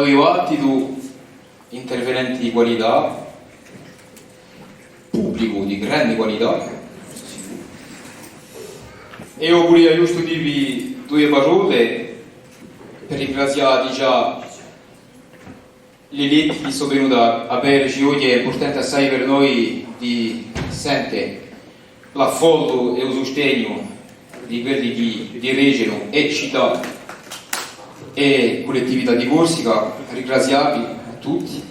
due atti interventi di qualità, pubblico di grande qualità, e io voglio giusto dirvi due parole per ringraziare già le letti che sono venute a berci oggi. È importante assai per noi di sentire l'affollo e il sostegno di quelli che dirigono e città e collettività di Corsica. Ringraziavi a tutti,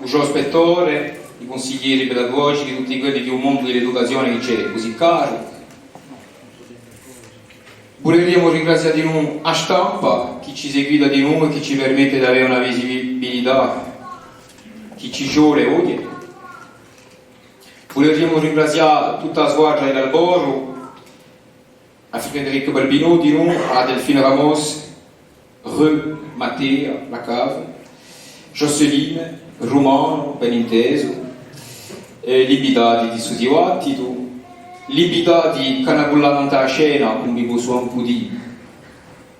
il suo ispettore, i consiglieri pedagogici, tutti quelli che un mondo dell'educazione che c'è così caro. Vorremmo ringraziare di noi a stampa, chi ci seguita di noi, chi ci permette di avere una visibilità, chi ci giura oggi. Vorremmo ringraziare tutta la squadra dell'Alboro, a Federico Balbino di noi, a Delfino Ramos, Mattea, la Cave, Jocelyne, Romano, ben inteso, l'ibitati di Sudiwatti, l'ibitati che hanno cullato a scena, come vi posso un po' di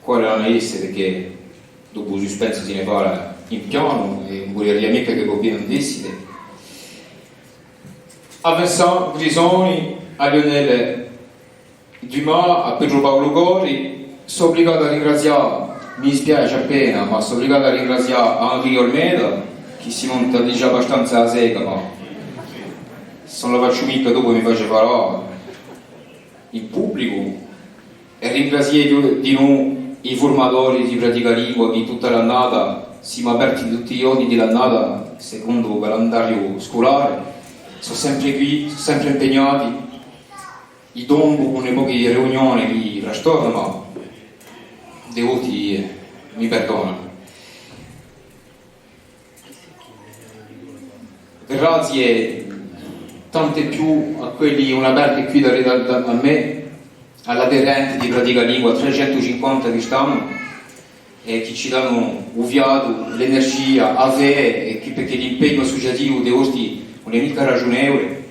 quale non essere, perché dopo il suspenso se ne parla in piano e non vuole mica che poi non decide. A Vincent Grisoni, a Lionel Dumas, a Pedro Paolo Gori, sono obbligato a ringraziare, mi dispiace appena, ma sono obbligato a ringraziare Henri Olmeda, che si monta già abbastanza a sega, ma se non la faccio mica dopo mi face parlare in pubblico. E ringraziare di noi i formatori di pratica lingua di tutta l'annata, siamo aperti tutti i giorni dell'annata secondo il calendario scolare, sono sempre qui, sono sempre impegnati. I dombo con le poche riunioni di rastorno, ma devoti mi perdonano. Grazie tante più a quelli una parte qui da me, all'aderente di pratica lingua, 350 che stanno e che ci danno uviato l'energia a ve, perché l'impegno associativo di questi non è mica ragionevole,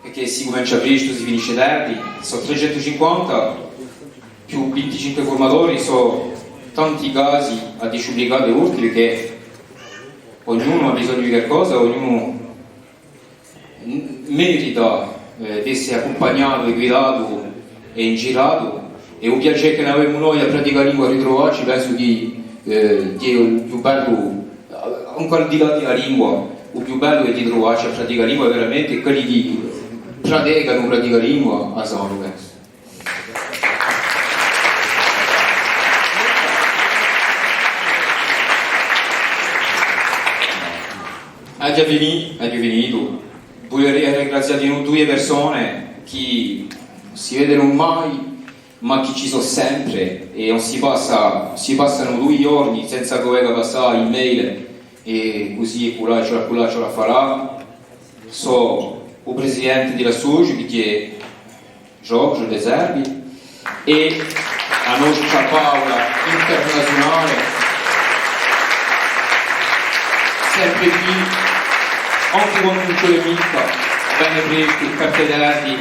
perché si comincia presto, si finisce tardi. Sono 350 più 25 formatori, sono tanti casi a disciuplicare urti, perché ognuno ha bisogno di qualcosa, ognuno merita di essere accompagnato e guidato e girato, e un piacere che ne avevamo noi a praticare lingua a ritrovarci. Penso di il più bello, ancora al di là della lingua, il più bello è di trovarci a praticare lingua veramente quelli che pratica lingua a Sano, penso. Ha già finito. Vorrei ringraziare di noi due persone che si vedono mai, ma che ci sono sempre, e non si passano 2 giorni senza che venga passare email e così culaccio la farà. So il presidente della SOGI, che è Giorgio De Serbi, e la nostra Paola internazionale, sempre qui, anche quando non c'è mica, bene presto, per federarti,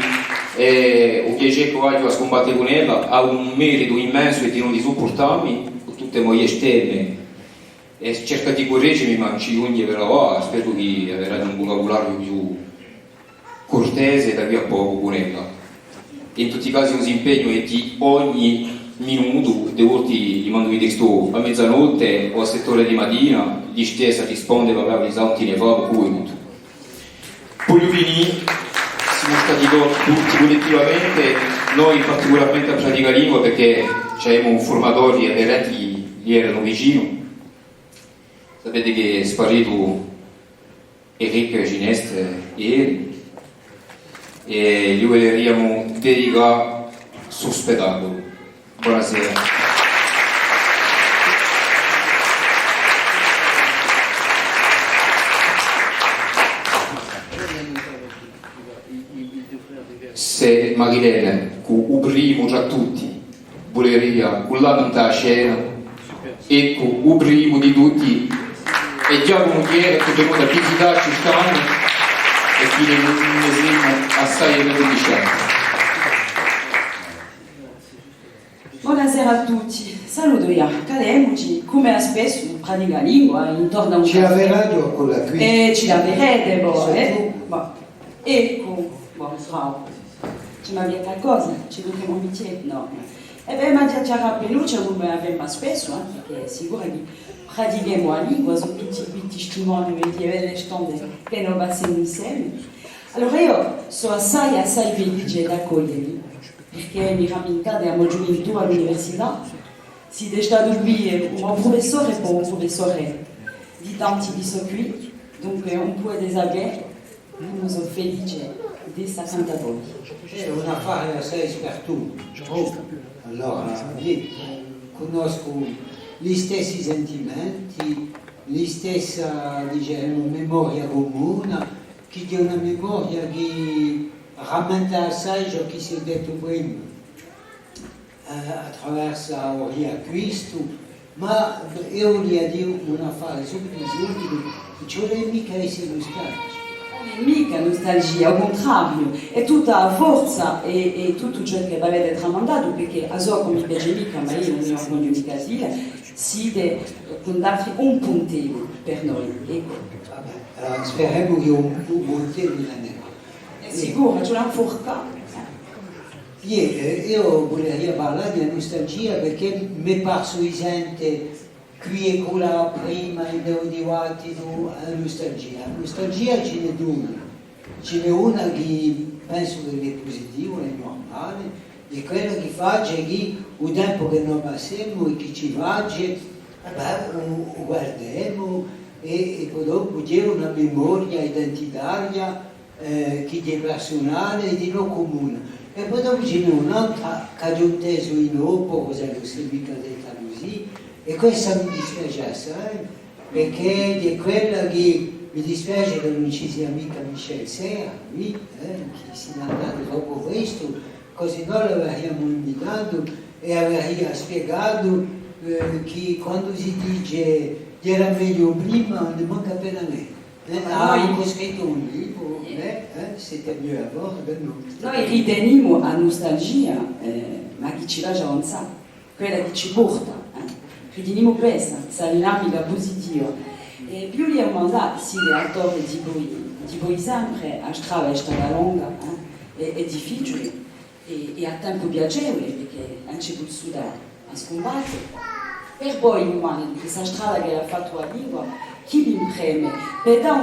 un piacere che voglio a scombattere con ella, ha un merito immenso e di non supportarmi con tutte le mie esterne, e cerca di correggermi, ma ci ogni però spero che avrà un vocabolario più cortese da qui a poco con ella. In tutti i casi un impegno è di ogni minuto, de volte gli mando i testo a mezzanotte o a 7 ore di mattina, gli stessa risponde, vabbè, gli santi ne fa, poi tutto. Poi finì, siamo stati tutti collettivamente, noi particolarmente a pratica lingua, perché c'avevamo un formatore e aderenti gli erano vicino. Sapete che è sparito Eric Ginestre ieri, e gli vogliamo dedicare suo spettacolo. Buonasera. Se Marilene, con il primo tra tutti, voleria con l'anno a scena, ecco, il primo di tutti, e Giacomo Chiera, che è venuto a visitarci quest'anno, e quindi ne siamo assai beneficiati. Buonasera a tutti. saluto accademici, come spesso pratica lingua intorno a un ci laverai con la qui? Ci laverete poi, ecco, bravo. Ci ma via qualcosa, ci dovremmo mettere, no. E beh, ma già rappeluccia come abbiamo spesso, perché è sicuro che pratichiamo la lingua, sono tutti qui testimoni di avere stande che non passiamo insieme. Allora io sono assai felice di accogliervi, perché mi rammentate la mia gioventù all'università, siete stati qui un professore per un professore di tanti di qui, dunque un po' desabbiare, io sono felice di essere accanto a voi. È un affare assai spertuto. Allora, lì conosco gli stessi sentimenti, la stessa, diciamo, memoria comune, che è una memoria che rammenta assai ciò che si è detto prima, attraverso la riacquisto, ma io voglio dire un affare subito, ci vuole mica essere nostalgico. Non è mica nostalgia, al contrario, è tutta la forza e tutto ciò che avete tramandato, perché a so come piace mica, ma io non mi voglio mica dire, siete con altri un puntello per noi. Ecco. Vabbè, allora, speriamo che un puntello non è. È sicuro, c'è una forca. Io volevo parlare di nostalgia perché mi pare sente qui e quella prima e devo dire la nostalgia. La nostalgia ce n'è due. Ce n'è una che penso che è positiva, è normale, è quella che fa che il tempo che noi passiamo e che ci faccia, lo guardiamo e poi dopo c'è una memoria identitaria che è personale e di non comune. E poi dopo ce n'è un'altra che ha inteso in dopo, cosa che si è mica detta così, e questa mi dispiace assai, perché è quella che mi dispiace che non ci sia mica Michel Serra, qui, che si è andato dopo questo, così noi l'avremmo invitato e avremmo spiegato che quando si dice che era meglio prima non manca appena meno. Ha anche scritto un libro, siete più a bordo. Noi riteniamo la nostalgia, ma che ci lascia avanzare, quella che ci porta. Riteniamo questa dinamica positiva. E più gli mandato si è autore di voi sempre attraverso la lunga, è difficile e a tempo piacevole perché non c'è più su da scombattere. Per voi umani, questa strada che ha fatto la lingua, chi vi preme? Per dare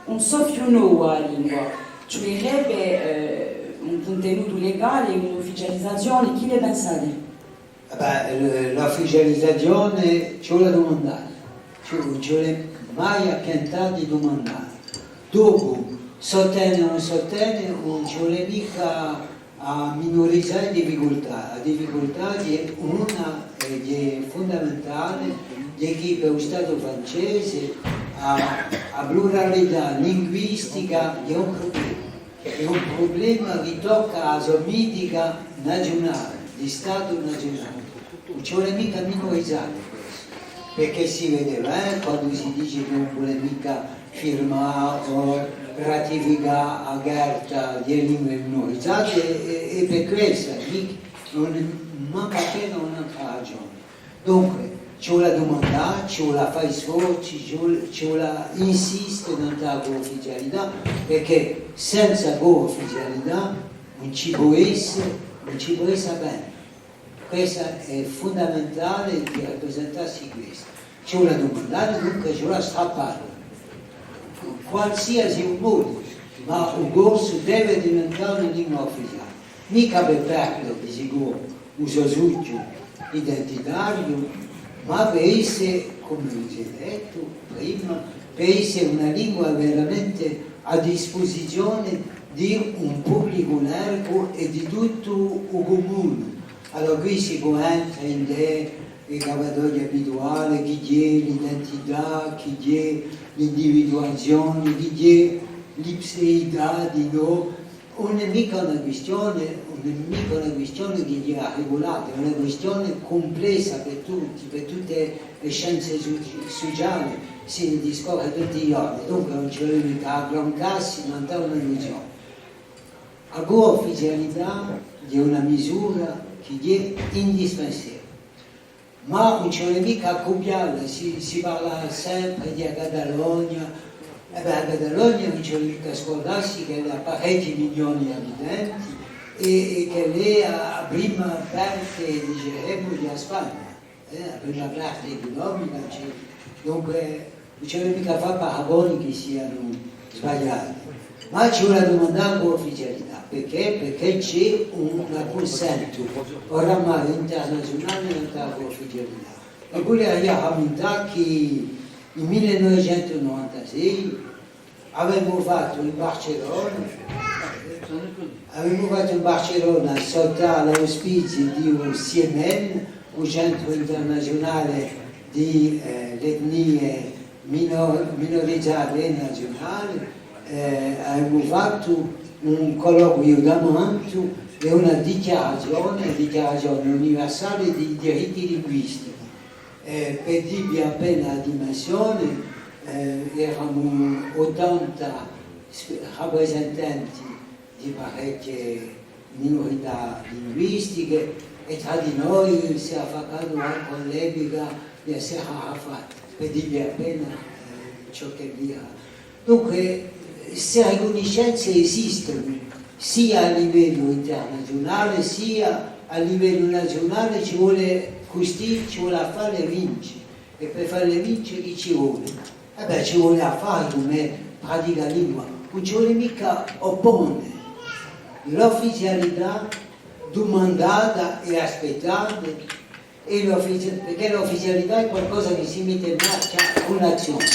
un soffio nuovo alla lingua, cioè un contenuto legale, un'ufficializzazione, chi ne pensate? L'ufficializzazione ci vuole domandare, ci vuole mai appiantare di domandare. Dopo, sottene o non sottene, non ci vuole mica a minorizzare difficoltà. La difficoltà è una è fondamentale di chi per lo Stato francese a pluralità linguistica è un problema che tocca la somitica nazionale, di Stato nazionale. Non ci vuole mica minorizzare questo, perché si vedeva quando si dice che non vuole mica firmare o ratificare la carta delle lingue minorizzate e per questo non manca appena un'altra ragione. Dunque, ci vuole domandare, ci vuole fare sforzi, ci vuole insistere nella ufficialità, perché senza ufficialità non ci può essere bene. Questo è fondamentale di rappresentarsi questo. Ci vuole domandare, dunque ci vuole strappare. Qualsiasi un modo, ma un corso deve diventare una lingua ufficiale. Mica per perdere di sicuro un sosugno identitario, ma per essere, come vi ho detto prima, per essere una lingua veramente a disposizione di un pubblico largo e di tutto il comune. Allora qui si può entrare in le cavatorie abituali, chi è l'identità, chi è l'individuazione, chi è l'ipseità di noi. Non è mica una questione che è regolata, è una questione complessa per tutti, per tutte le scienze sociali, si discorre tutti i giorni, dunque non ci vuole mica aggroncarsi, non dà un'illusione. La ufficialità è una misura che è indispensabile. ma non ci vuole mica copiarla, si parla sempre di Catalogna, e beh, a Catalogna non ci vuole mica scordarsi che ha parecchi milioni di abitanti e che lei ha la prima parte, diciamo, della Spagna, la prima parte economica, dunque non ci vuole mica fare paragoni che siano sbagliati, ma ci vuole domandare con ufficialità, perché c'è un consenso oramai internazionale nella ufficialità. E poi io rammentare che nel 1996 avevamo fatto in Barcellona sotto l'auspicio di un CMN, un centro internazionale di etnie minorizzate e nazionali. Abbiamo fatto un colloquio davanti e una dichiarazione universale di diritti linguistici. Per dirvi appena la dimensione, erano 80 rappresentanti di parecchie minorità linguistiche e tra di noi si è fatto anche l'epica di essere Arafat, per dirvi appena ciò che dirà. Dunque, queste riconoscenze esistono sia a livello internazionale sia a livello nazionale, ci vuole farle vincere, e per farle vincere chi ci vuole? Ci vuole a fare come pratica la lingua, non ci vuole mica opporre l'ufficialità domandata e aspettata, perché l'ufficialità è qualcosa che si mette in marcia con l'azione.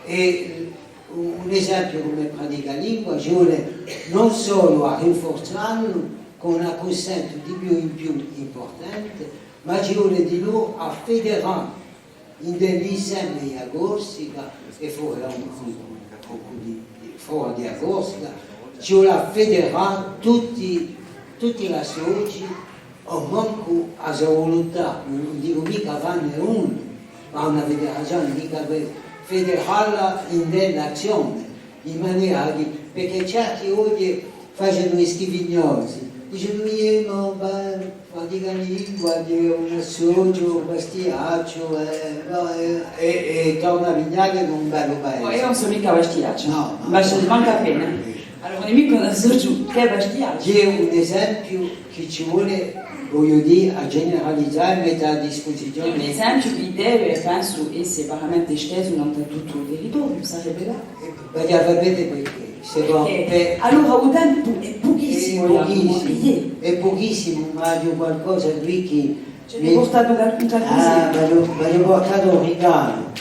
E un esempio come pratica la lingua ci vuole non solo a rinforzarlo con un accostamento di più in più importante, ma ci vuole di nuovo a federare in dell'insieme di Agostica e fuori di Agostica, ci vuole a federare tutti i soci, o manco a sua volontà, non dico mica vanno uno, ma una federazione mica per federarla in dell'azione, in maniera che, perché certi oggi facciano i schifignosi, dicono io pratica lingua di un associo, un bastiaccio, e torna a Vignale con un bello paese. Io non sono mica bastiaccio, no, ma ci manca appena. Allora, non è mica un associo che è bastiaccio. C'è un esempio che ci vuole, voglio dire, a generalizzare e mettere a disposizione. Un esempio che deve, penso, essere veramente esteso in tutto il territorio, sarebbe là. Sapete perché? Allora un tempo è pochissimo, è pochissimo, ma c'è qualcosa qui che mi ha portato qualcosa. Mi ha portato un regalo.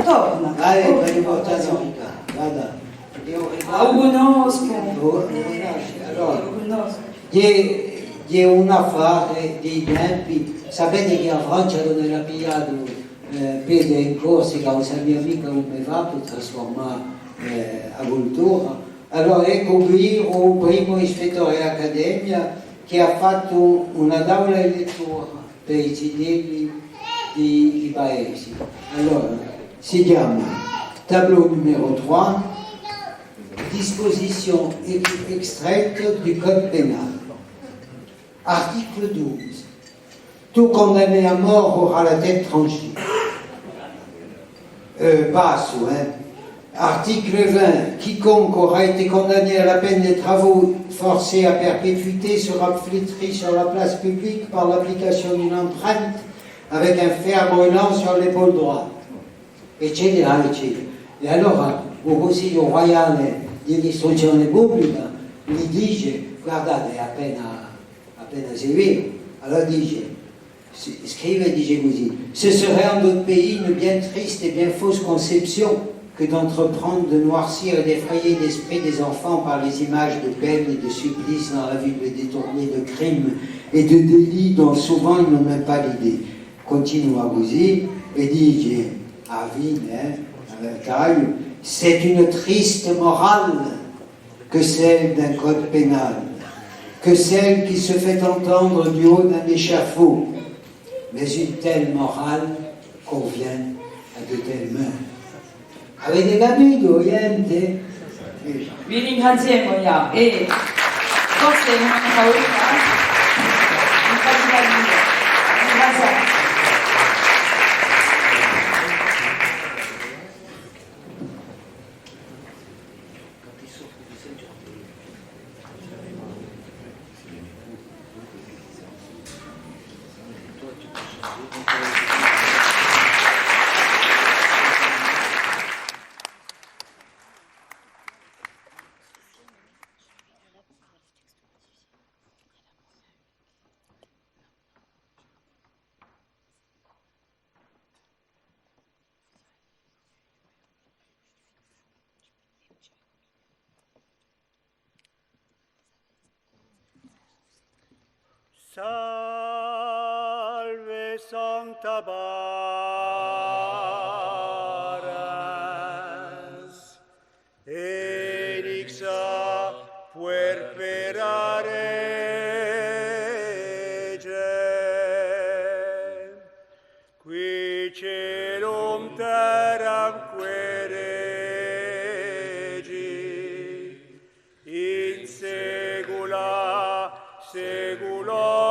Torna. Mi ha portato un regalo, guarda. Lo conosco. Allora, c'è un affare dei tempi, sapete che a Francia non era pigliato Pedro in Corsica, un mio amico come fa per trasformare a cultura. Allora ecco qui un primo ispettore accademia che ha fatto una tavola di lettura per i cittadini di paesi. Allora, si chiama tableau numero 3, disposition extraite du code pénal. Article 12. Tout condamné à mort aura la tête tranchée. Basso, hein. Article 20. Quiconque aura été condamné à la peine des travaux forcés à perpétuité sera flétri sur la place publique par l'application d'une empreinte avec un fer brûlant sur l'épaule droite. Eccetera, eccetera. E allora il Consiglio Royale di Istruzione Pubblica gli dice, guardate, è appena severo, allora dice, scrive e dice così: ce serait en d'autres pays une bien triste et bien fausse conception que d'entreprendre de noircir et d'effrayer l'esprit des enfants par les images de peine et de supplices dans la vue de les détourner de crimes et de délits dont souvent ils n'ont même pas l'idée. Continua così e dice, a fine, c'est une triste morale que celle d'un code pénal, que celle qui se fait entendre du haut d'un échafaud. Mais une telle morale convient à de telles mains. Avete capito, gente? Vi ringraziamo e forse non mi fa ringraziare. Salve Sancta Baras, Elixa puerpera rege, qui celum terram queregi, in secula seculorum.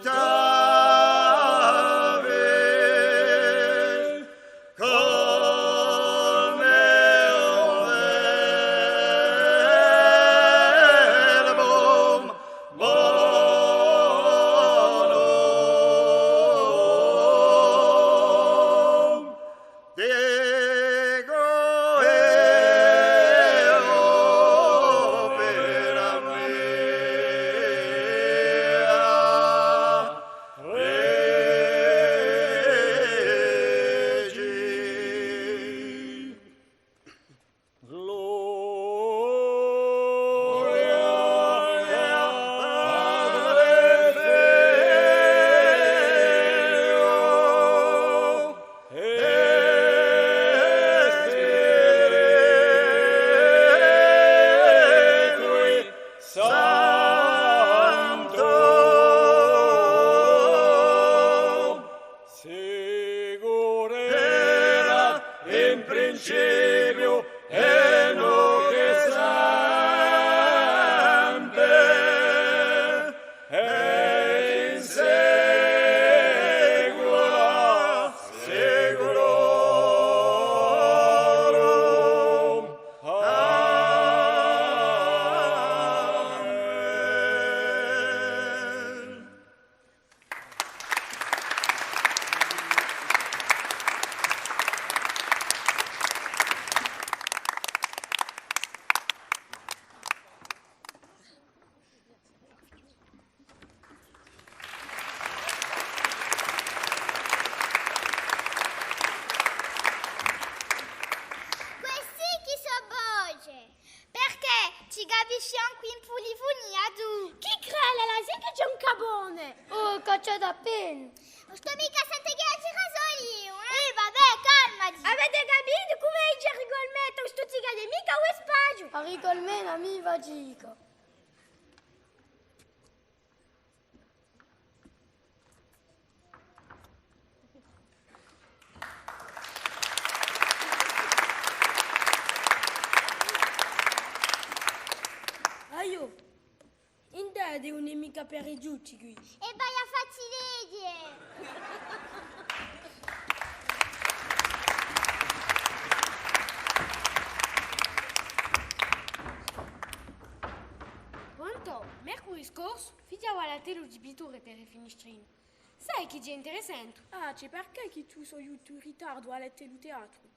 Octave, col meo verbum bonum, Dego opera mea regi. Gloria Patri Filio Spiritu Sancto, sicut erat in principio et nunc et semper et in saecula saeculorum. Amen. Questi chi so voce? Perché ci capisci anche in pulifunia tu? Chi crede la sì che c'è un capone? Oh, caccia da pen! Non sto mica sente che oggi rasolio, vabbè, calmati. Avete capito come è il regolmetto? Sto zigade mica o spagio? A rigolmena mi va gica. Aio, in te devo mica per i giucci qui. E vai a farci vedere. Pronto? Mercoledì scorso, figliavo alla tele di pitture per i finistrini. Sai che c'è interessante? Ah, c'è perché che tu sei in ritardo alla teatro?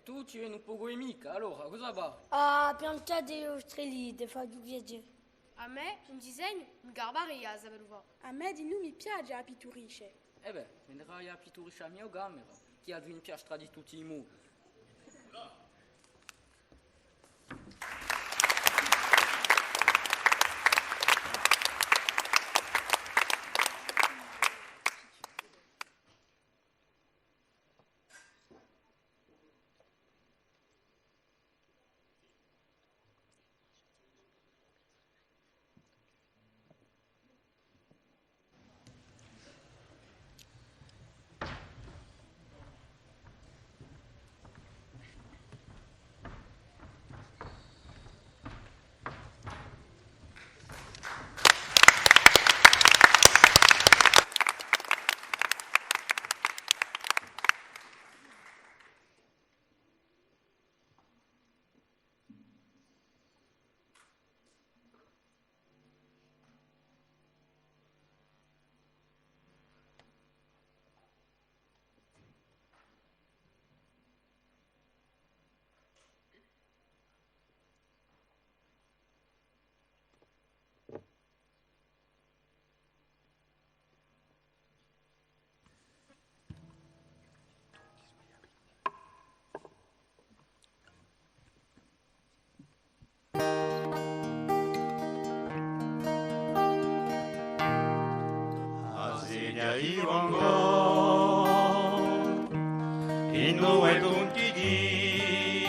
Tu ci vieni un po' con mica, allora cosa va? Ah, pianta dei ostrelli, de fa du viaggiare. A me, un disegno, mi garbaria, Zabeluva. A me di non mi piace a pitturisce. Vedrai a pitturisce a mia camera, che ha una piastra di tutti i muri. io ancora in due tutti di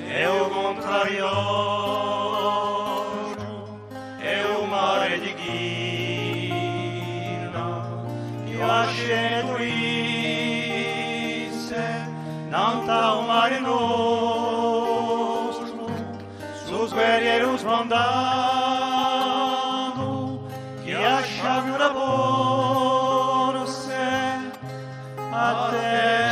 e o contrario e o mare di ghina io asce durisse nanta o mare nostro sus guerrieros mandado che asciavi una borse a te.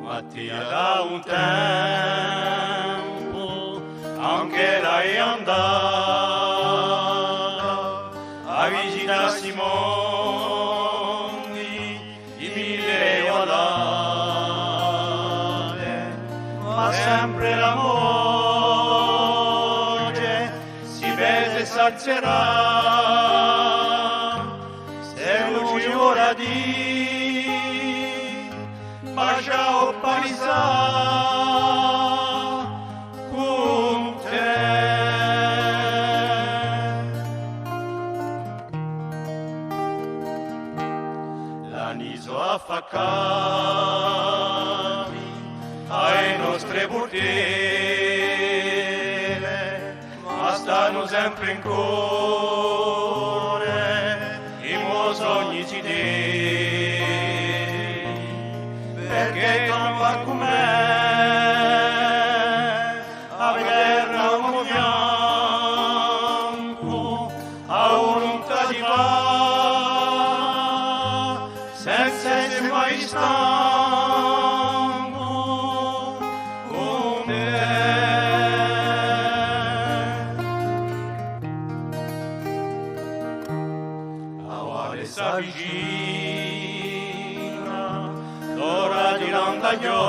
Mattia da un tempo anche lei è andata a visitare Simoni di mille odate, ma sempre l'amore si vede sazierà se lui ora di bacia o parisà con te. L'aniso affaccami ai nostre burdele, ma stanno sempre in cuore i miei sogni si perché non va con me a vedere l'uomo bianco a volontà di va senza essere mai stanco con te. A guardare sa vicina l'ora di giorni,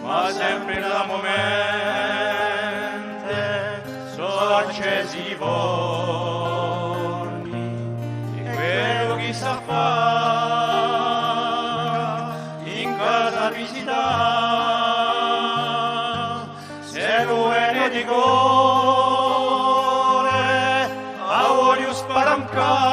ma sempre da momente sono accesi i forni e quello che sa fare in casa visita se lo è di cuore a voglio sparancare.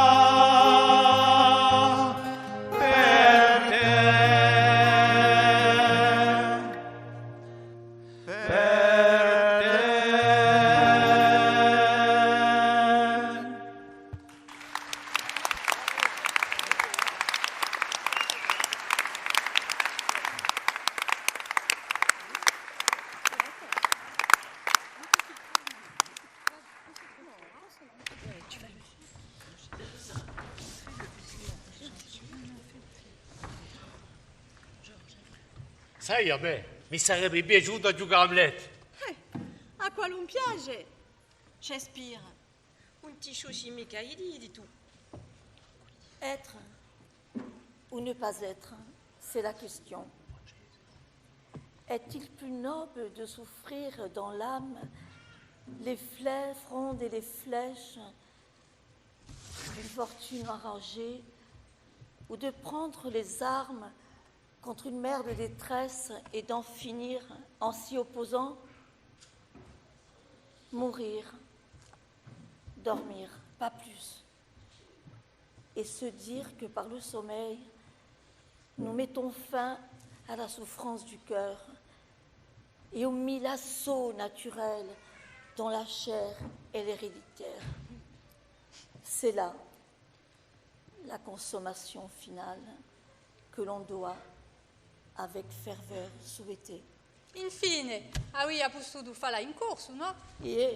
Sai, a me mi sarebbe piaciuto giocare a Hamlet. À quoi l'on piage? Shakespeare. Un petit chouchi Michaeli, dit tout. Être ou ne pas être, c'est la question. Est-il plus noble de souffrir dans l'âme les frondes et les flèches d'une fortune arrangée, ou de prendre les armes contre une mer de détresse et d'en finir en s'y opposant? Mourir, dormir, pas plus. Et se dire que par le sommeil, nous mettons fin à la souffrance du cœur et au mille assauts naturels dont la chair est l'héréditaire. C'est là la consommation finale que l'on doit avec ferveur souhaiter. Infine, aveva potuto farla in corso, no?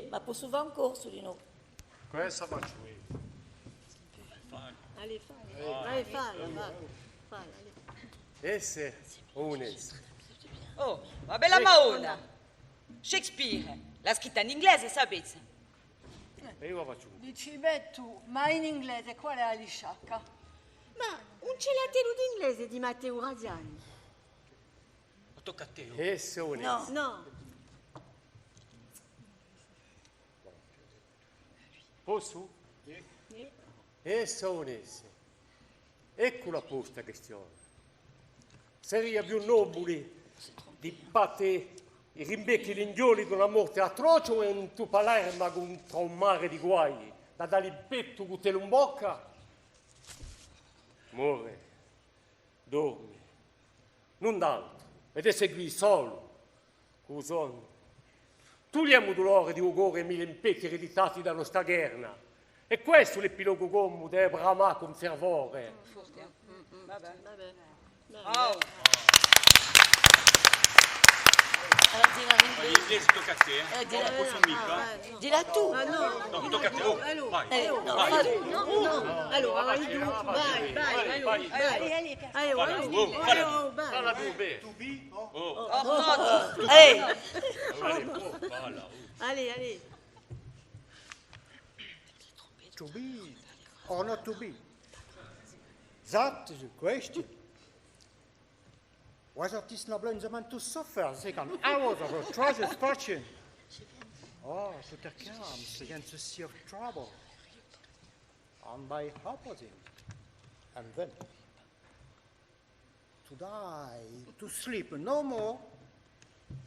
Ma posso fare in corso di no? Questa faccio io. Allez, falla. Essere onesti. Oh, ma bella Maona! Shakespeare, l'ha scritta in inglese, sapete? E io la faccio. Dici, beh, tu, ma in inglese qual è la lisciacca? Ma un celatelo d'inglese di Matteo Rasiani. Tocca a te. Essere onesti. No. Posso? Essere onesti. Ecco la posta questione. Sarebbe più nobile di battere I rimbecchi l'indioli di una morte atroce e in tu Palermo contro un mare di guai, da dare il petto con te in bocca. Muore, dormi, non d'altro, ed è seguì solo, con sonno. Tu li amo dolore di ugore e mille impecchi ereditati da nostra guerra. E questo l'epilogo gommo deve bramare con fervore. Vabbè. Oh. Ma gli inglesi tocca a te, non posso mica. Dila tu. No, tocca a te, oh, vai. Allora, vai. Falla tu, beh. Allez. To be or not to be? That is the question. Was artist noble the man to suffer the second hours of a tragic fortune? Oh, Peter comes against the sea of trouble, and by opposing, and then to die, to sleep no more,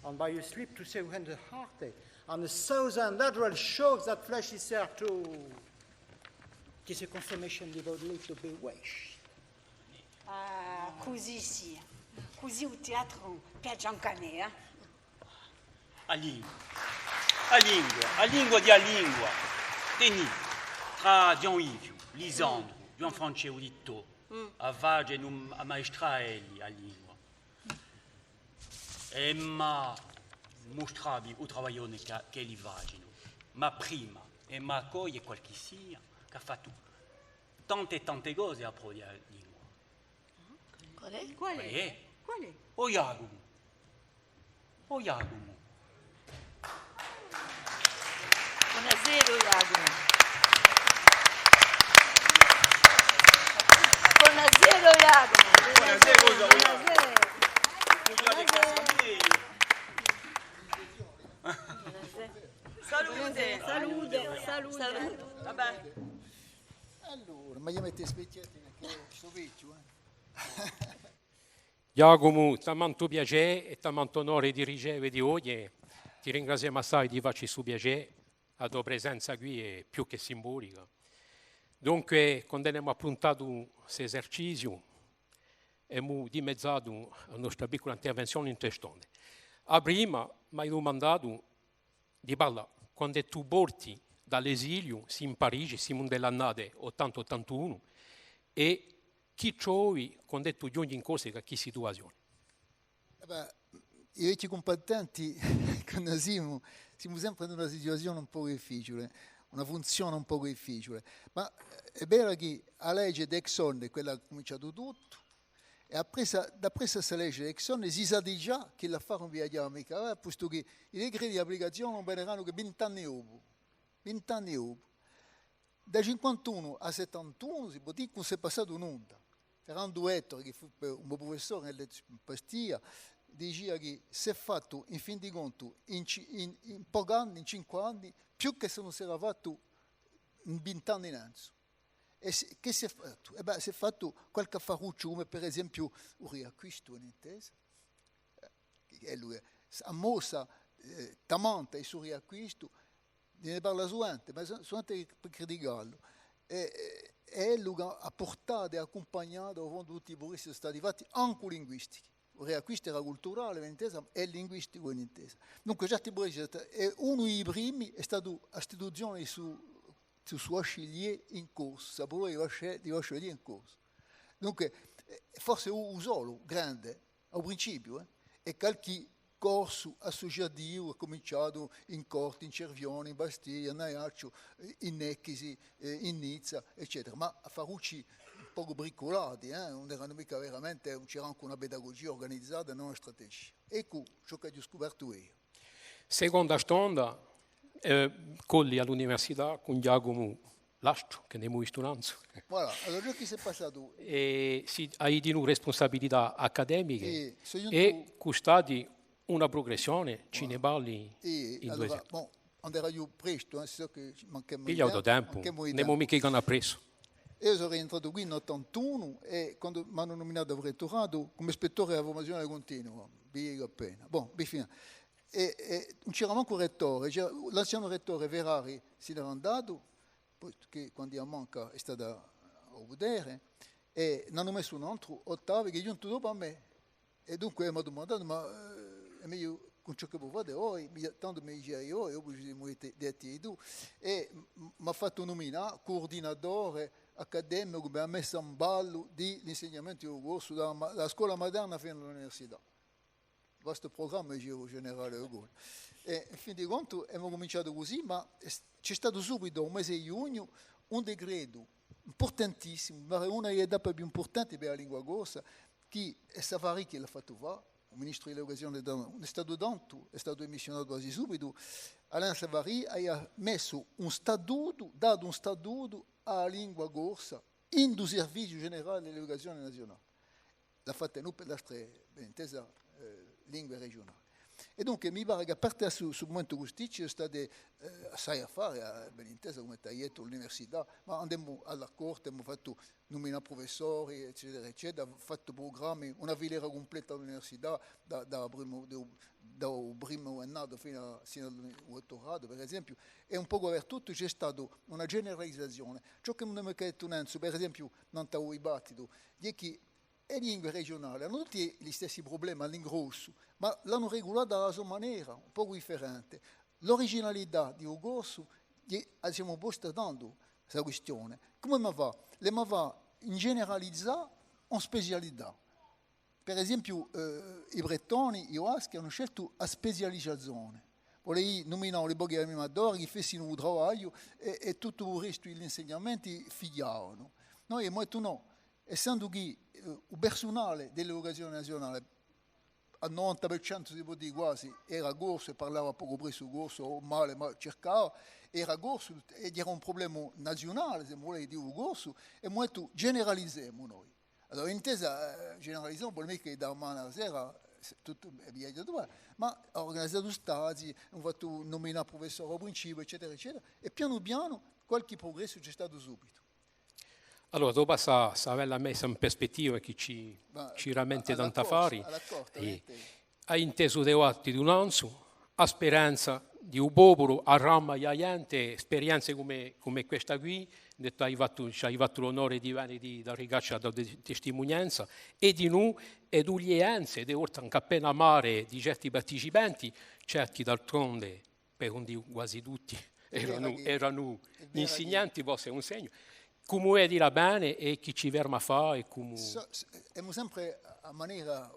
and by your sleep to say when the heartache and the thousand lateral shocks that flesh is there to. It is a confirmation devoutly to be wished. Ah, così sì. Così il teatro piace anche a me, eh? A lingua di a lingua. Teni, tra Gian-Yves, Lisandro, Gianfrancesco Ditto, a Vage e a maestraeli a lingua. E ma mostravi o travaglione che li vagino, ma prima, e ma accoglie qualche sia, che ha fatto tante cose a pro di a lingua. Qual è? O Jacomo. Buonasera, Jacomo. Salute. Vabbè. Allora, ma io metto specchietti perché sto vecchio, Jacomo, ti molto piacere e ti molto onore di ricevere di oggi. Ti ringraziamo assai di farci su piacere, la tua presenza qui è più che simbolica. Dunque, quando abbiamo approntato questo esercizio, abbiamo dimezzato la nostra piccola intervenzione in 3 secondi. A prima mi hai domandato di parlare quando tu porti dall'esilio, in Parigi, siamo dell'annata 80-81, e chi trovi quando tu giungi in Corsica, che situazione? I vecchi combattenti quando siamo sempre in una situazione un po' difficile, una funzione un po' difficile, ma è vero che la legge d'Exxon è quella che ha cominciato tutto, e da questa legge d'Exxon si sa già che l'affare non viaggiava mica, posto che i decreti di applicazione non verranno che 20 anni dopo. Da 51 a 71 si può dire che si è passato un'onda. Ferrando Duetto, che fu un professore nella pastiglia, diceva che si è fatto, in fin di conto, in pochi anni, in 5 anni, più che se non si era fatto in 20 anni innanzi. E che si è fatto? Si è fatto qualche affaruccio, come per esempio il riacquisto in intesa. Lui ha mossa tamanta il suo riacquisto, ne parla suante, ma suante per criticarlo. E lui ha portato e accompagnato a tutti i puristi stati fatti anche linguistici. Il riacquisto era culturale in intesa e linguistico in intesa. Dunque, certi puristi, uno dei primi è stato l'istituzione su Vascilier in corso, sapore di Vascilier in corso. Dunque, forse un solo, grande, al principio, e qualche corso associativo è cominciato in Corte, in Cervione, in Bastiglia, in Ajaccio, in Necchisi, in Nizza, eccetera. Ma a Farucci un po' bricolati, non erano mica veramente, c'era anche una pedagogia organizzata e non una strategia. Ecco ciò che ho scoperto io. Seconda stonda, colli all'università con Giacomo Lastro, che ne abbiamo studiato. Voilà, allora che si è passato? E hai di noi responsabilità accademiche e custodi una progressione cineballi in allora, 2 anni. Bon, andrà io presto, so che manca pigliato tempo, ne abbiamo mica che hanno preso. Io sono rientrato qui nel 81 e quando mi hanno nominato al rettorato come ispettore della formazione continua, vi appena. Bon, e non c'era manco un rettore, l'anziano rettore Verari se n'era andato, poi che quando manca è stato a vedere, e ne hanno messo un altro, Ottavio, che è giunto dopo a me, e dunque mi ha domandato, ma è meglio con ciò che può fare ora, tanto mi dice io, poi ci siamo detti tu, e mi ha fatto nominare coordinatore accademico per la messa in ballo dell'insegnamento di corso dalla scuola moderna fino all'università. Questo programma è il generale De Gaulle. E in fin di conto abbiamo cominciato così, ma c'è stato subito, un mese di giugno, un decreto importantissimo, una delle tappe più importanti per la lingua corsa, che è Savary che l'ha fatto fare, il ministro dell'educazione è stato tanto, è stato emissionato quasi subito. Alain Savary ha messo un statuto, dato un statuto alla lingua corsa in un servizio generale dell'educazione nazionale. L'ha fatta non per le altre, ben intesa, lingue regionali. E dunque mi pare che a parte sul momento così ci sono state assai a fare, ben intesa come taglietto all'università, ma andiamo alla corte, abbiamo fatto nominare professori, eccetera, eccetera, abbiamo fatto programmi, una filiera completa all'università, da primo anno fino al dottorato, per esempio, e un po' per tutto c'è stata una generalizzazione. Ciò che non mi è detto, per esempio, non t'ho dibattito, è che le lingue regionali hanno tutti gli stessi problemi all'ingrosso, ma l'hanno regolata alla sua maniera, un po' differente. L'originalità di un corso siamo posti dando questa questione. Come mi va? Le mi va in generalizzare o in specialità. Per esempio, i bretoni, i baschi, hanno scelto la specializzazione. Volevi nominare le boghe animatori, che fessero un lavoro e tutto il resto degli insegnamenti figliavano. Noi molto no, essendo che il personale dell'educazione nazionale al 90% si può dire quasi era corso e parlava poco presso il corso o male, ma cercava, era corso ed era un problema nazionale, se volete dire il corso, e molto generalizziamo noi. Allora, intesa generalizziamo, vuol dire che da mano alla sera tutto è via di dove, ma ha organizzato stati, hanno fatto nominare professore a principio, eccetera, eccetera, e piano piano qualche progresso c'è stato subito. Allora, dopo questa bella messa in prospettiva che ci ramenta tanto affari, hai inteso dei fatti di un anno, a speranza di un popolo, a rama e a gente, esperienze come questa qui, ci hai fatto l'onore di venire da ricaccia da testimonianza, e di noi, e di lieanze, di oltre anche appena amare di certi partecipanti, certi d'altronde, per un di quasi tutti, erano insegnanti, forse è un segno. Come è di là bene e chi ci verma fa e come... Abbiamo sempre a maniera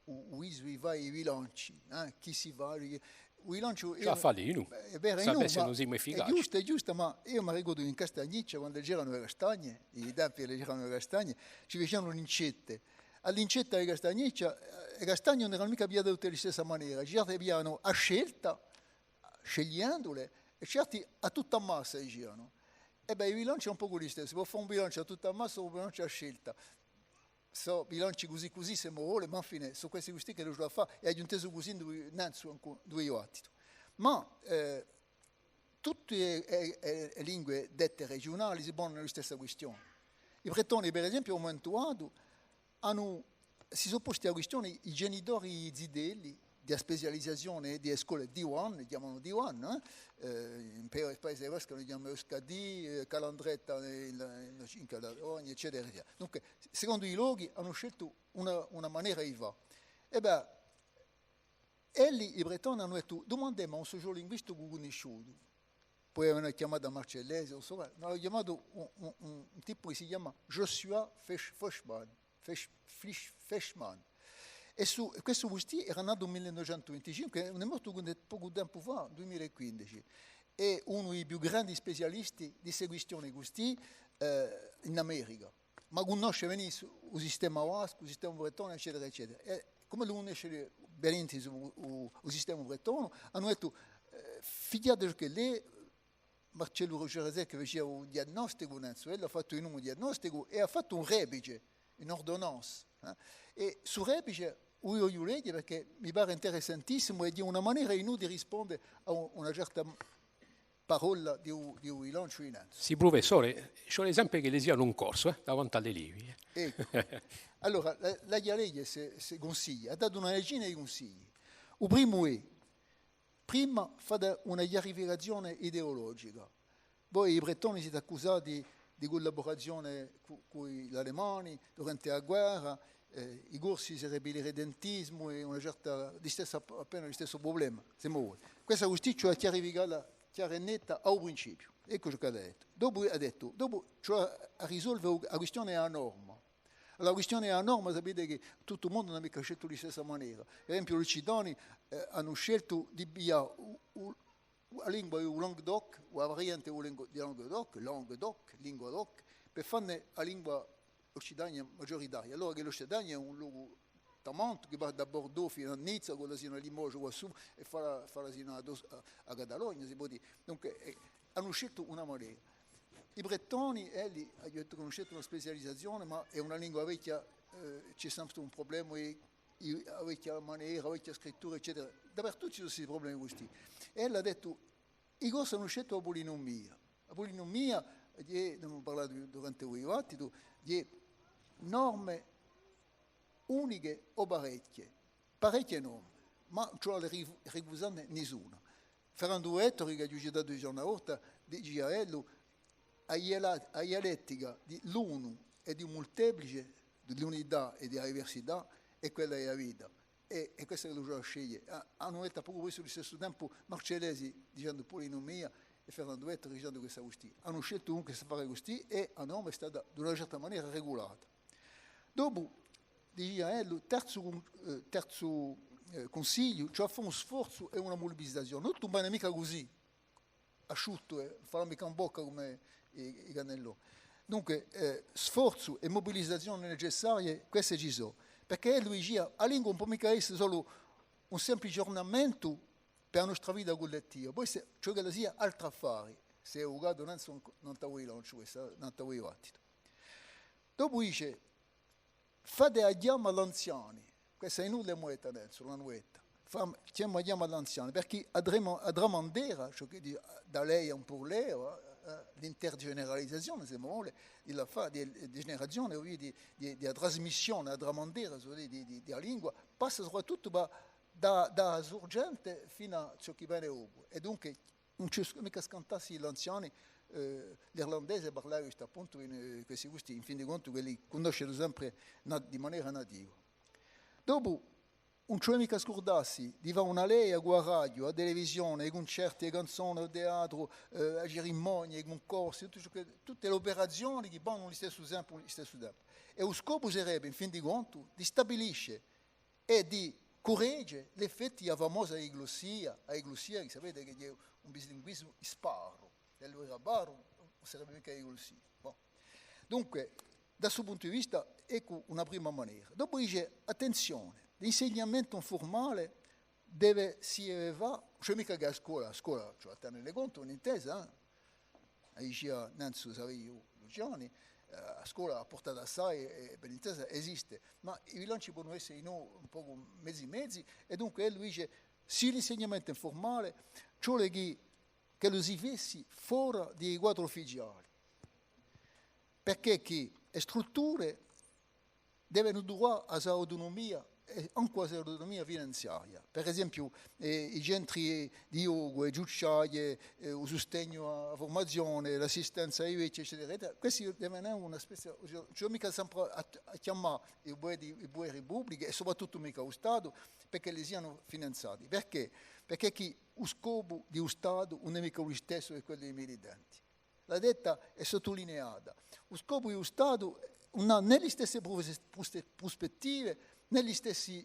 i vari bilanci, chi si va... Il bilancio... Già fallino, sapesse non siamo efficaci. È giusto, ma io mi ricordo in Castagniccia, quando c'erano le castagne, i tempi c'erano le castagne, ci facevano l'incette. All'incetta di Castagniccia, le castagne non erano mica piate tutte alla stessa maniera, certi abbiano a scelta, scegliendole, e certi a tutta massa dicevano. E beh, i bilanci è un po' quelli stessi, si può fare un bilancio a tutta massa o un bilancio a scelta. So, bilanci così se vuole, ma alla fine sono questi che lo fare e aggiunteso così non due attito. Ma tutte le lingue dette regionali si pongono nella stessa questione. I bretoni, per esempio, al momento si sono posti alla questione i genitori zidelli di specializzazione di scuole D1, chiamano D1, in paese vasco li chiamano Euskadi, Calandretta, la Cinca d'Arogna, eccetera, eccetera. Dunque, secondo i loghi hanno scelto una maniera di fare. E beh, i bretoni hanno detto, domandiamo a un sociolinguista conosciuto, poi avevano chiamato Marcellesi, hanno chiamato un tipo che si chiama Joshua Fleischmann. E questo Gusti era nato nel 1925, non è morto poco tempo fa, 2015. È uno dei più grandi specialisti di queste questioni Gusti in America. Ma conosce benissimo il sistema vasco, il sistema bretone, eccetera, eccetera. E come lo conosce benissimo il sistema bretone, hanno detto, figliate che lei, Marcello Rogerese che faceva un diagnostico, ha fatto un diagnostico e ha fatto un rebice, un'ordonnance. E su rebice io leggo perché mi pare interessantissimo e di una maniera inutile risponde a una certa parola di un bilancio in anzi. Sì, professore, c'è l'esempio che le sia un corso davanti alle levi. Ecco. Allora, la legge si consiglia, ha dato una decina di consigli. Il primo è, prima fate una chiarificazione ideologica. Voi i bretoni siete accusati di collaborazione con gli alemani durante la guerra, i corsi sarebbero il redentismo e una certa, appena lo stesso problema. Questa giustizia è chiarificata chiara e netta al principio. Ecco ciò che ha detto. Dopo cioè, a risolvere la questione della norma. La questione della norma, sapete che tutto il mondo non ha mica scelto di stessa maniera. Per esempio, i cittadini hanno scelto di biare la lingua di Languedoc, la variante di Languedoc, lingua doc, per farne la lingua occitania maggioritaria. Allora che l'Occitania è un luogo tamanto che va da Bordeaux fino a Nizza, con la sino a Limoges qua su, e fa la sino a Catalogna, si può dire. Dunque, hanno scelto una maniera. I bretoni, hanno scelto una specializzazione, ma è una lingua vecchia, c'è sempre un problema, la vecchia maniera, la vecchia scrittura, eccetera. Dappertutto ci sono questi problemi questi. E ella ha detto, i corsi hanno scelto la polinomia. La polinomia, ne abbiamo parlato durante il dibattito, di norme uniche o parecchie norme, ma non ce le ricusano nessuna. Ferrando Ettore, che ha giudicato 2 giorni volta, dice a Ello, a dialettica dell'uno e di un molteplice, dell'unità e della diversità, è quella della vita. E questa è la cosa sceglie. Hanno detto proprio questo allo stesso tempo Marcellesi dicendo polinomia e Fernando Ettore dicendo questa questione. Hanno scelto comunque di fare così e la norma è stata di una certa maniera regolata. Dopo, diceva Ello, terzo consiglio, cioè fare uno sforzo e una mobilizzazione. Non va mica così, asciutto e farà mica in bocca come i cannelloni. Dunque, sforzo e mobilizzazione necessarie, queste ci sono. Perché lui dice, la lingua non può mica essere solo un semplice ornamento per la nostra vita collettiva. Poi ciò che sia altro affari, se è uguale non ti vuoi lanciare, non ti vuoi battito. Dopo dice, fate a chiama all'anziani, questa è inutile muetta adesso, la nuetta. Facciamo a chiama all'anziani, perché a Dramandera, ciò che dice, da lei a un per lei, l'intergeneralizzazione, se vuole, di generazione, di trasmissione a Dramandera della lingua, passa soprattutto da sorgente fino a ciò che viene dopo. E dunque non c'è mica scantarsi gli anziani, l'irlandese parlare a questo punto, questi, in fin di conto, quelli conoscono sempre di maniera nativa. Dopo, non c'è mica scordarsi di fare una lei a radio, a televisione, ai concerti, alle canzoni, al teatro, a cerimonie, ai concorsi, tutte le operazioni che vanno allo stesso tempo. E lo scopo sarebbe, in fin di conto, di stabilire e di correggere gli effetti della famosa eglossia, che sapete che è un bilinguismo sparo, e allora baro non sarebbe mica eglossia. Bon. Dunque, da questo punto di vista, ecco una prima maniera. Dopo dice, attenzione, l'insegnamento formale deve si elevare, cioè mica che a scuola, cioè a tenere conto, un'intesa, diceva Nanzo Sario Luciani, a scuola a portata assai e per l'intesa esiste, ma i bilanci possono essere un po' mezzi, e dunque lui dice, se l'insegnamento informale, cioè che lo si fessi fuori dei quadri ufficiali, perché che le strutture devono durare all'autonomia e anche all'autonomia finanziaria. Per esempio, i centri di yoga, le giucciaie, il sostegno alla formazione, l'assistenza ai vecchi, eccetera, questi devono avere una specie, cioè mica sempre a chiamare i buoni repubbliche e soprattutto mica lo Stato, perché li siano finanziati. Perché? Perché lo scopo di un Stato non è mica lo stesso che quello dei militanti. La detta è sottolineata. Lo scopo di un Stato non ha né le stesse prospettive, negli stessi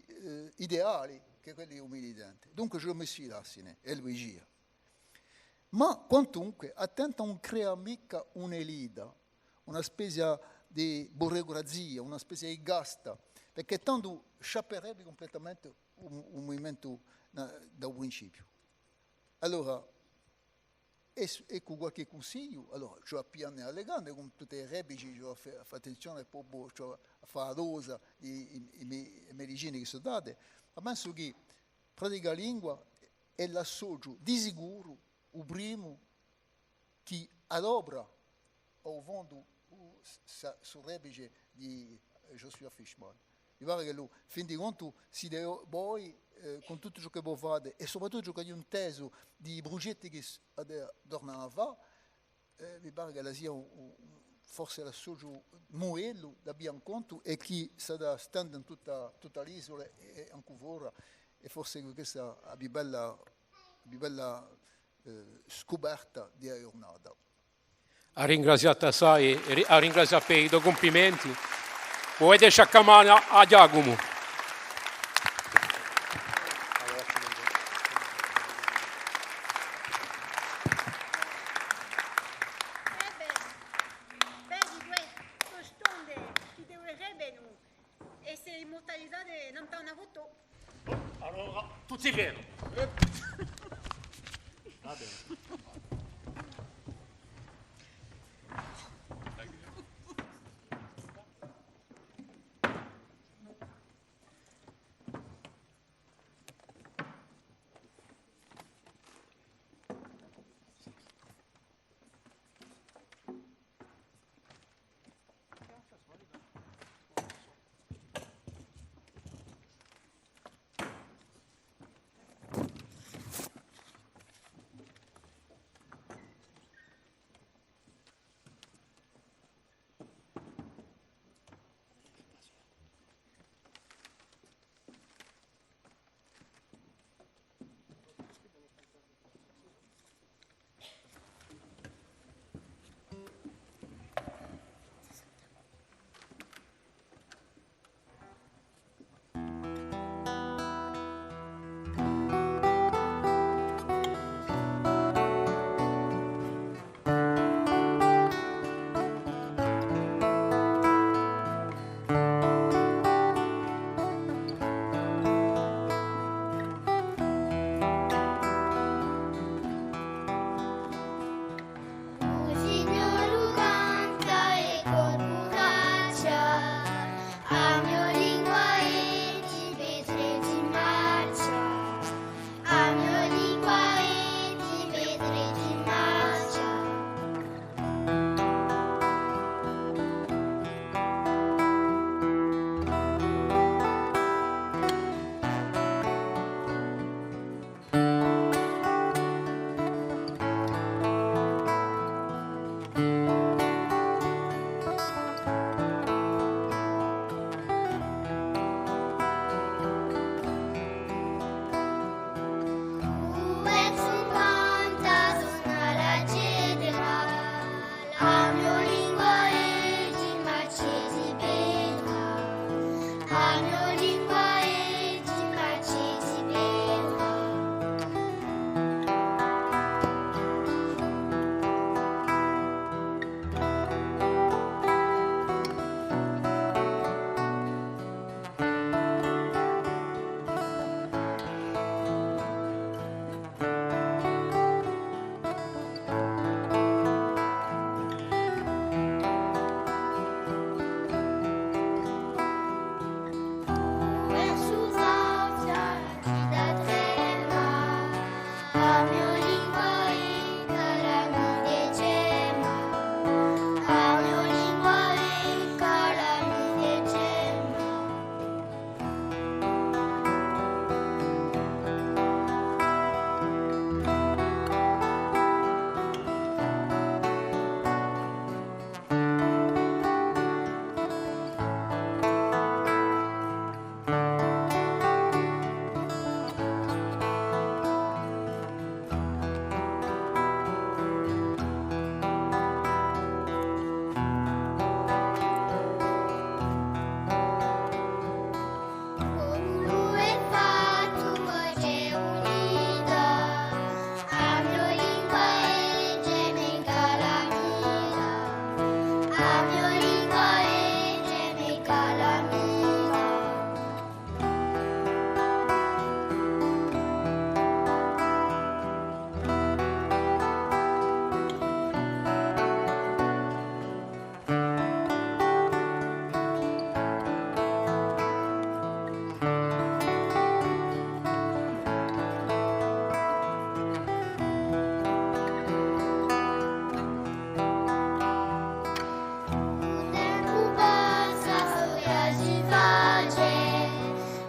ideali che quelli umilitanti. Dunque ce l'ho messo in l'assine e lui gira. Ma quantunque, attenta non crea mica un'elida, una specie di burocrazia, una specie di gasta, perché tanto sciapperebbe completamente un movimento da un principio. Allora, ecco qualche consiglio. Allora, cioè a piano allegando, con tutte le rebici, cioè, fa attenzione proprio, cioè, a fare la dose di medicine che sono date, ma penso che pratica lingua è l'assoggio di sicuro, il primo, che adopera o fondo sul rebice di Joshua Fishman. Mi pare che lui, fin di conto, si deve poi con tutto ciò che voi fate e soprattutto ciò che è un teso di progetti che tornano a fare, mi pare che la sia forse l'associo moello da Bianconto e chi sta stando in tutta l'isola e anche fuori, e forse questa è la più bella scoperta di giornata. Ha ringraziato assai e ha ringraziato per i tuoi complimenti. Volete sciaccamare a Giacomo? Vedi due costonde che dovrebbero essere immortalizzate non da una foto. Allora, tutti vero. Va bene.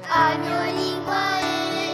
La mia lingua è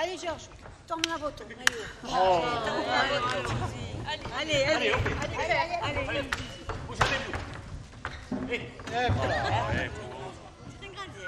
Allez, Georges, tourne la moto. Oh. Allez, allez, ok. allez. Vous savez plus. Voilà. C'est un grande.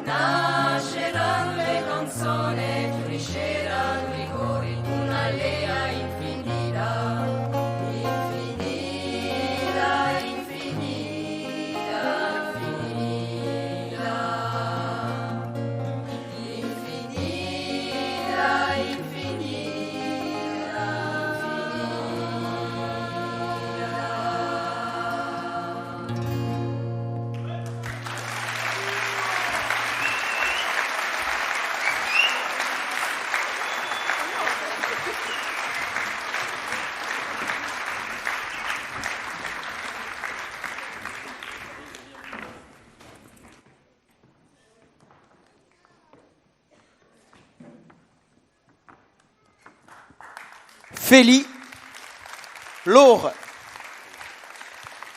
Nasceranno le canzoni, fiorisce Feli, loro.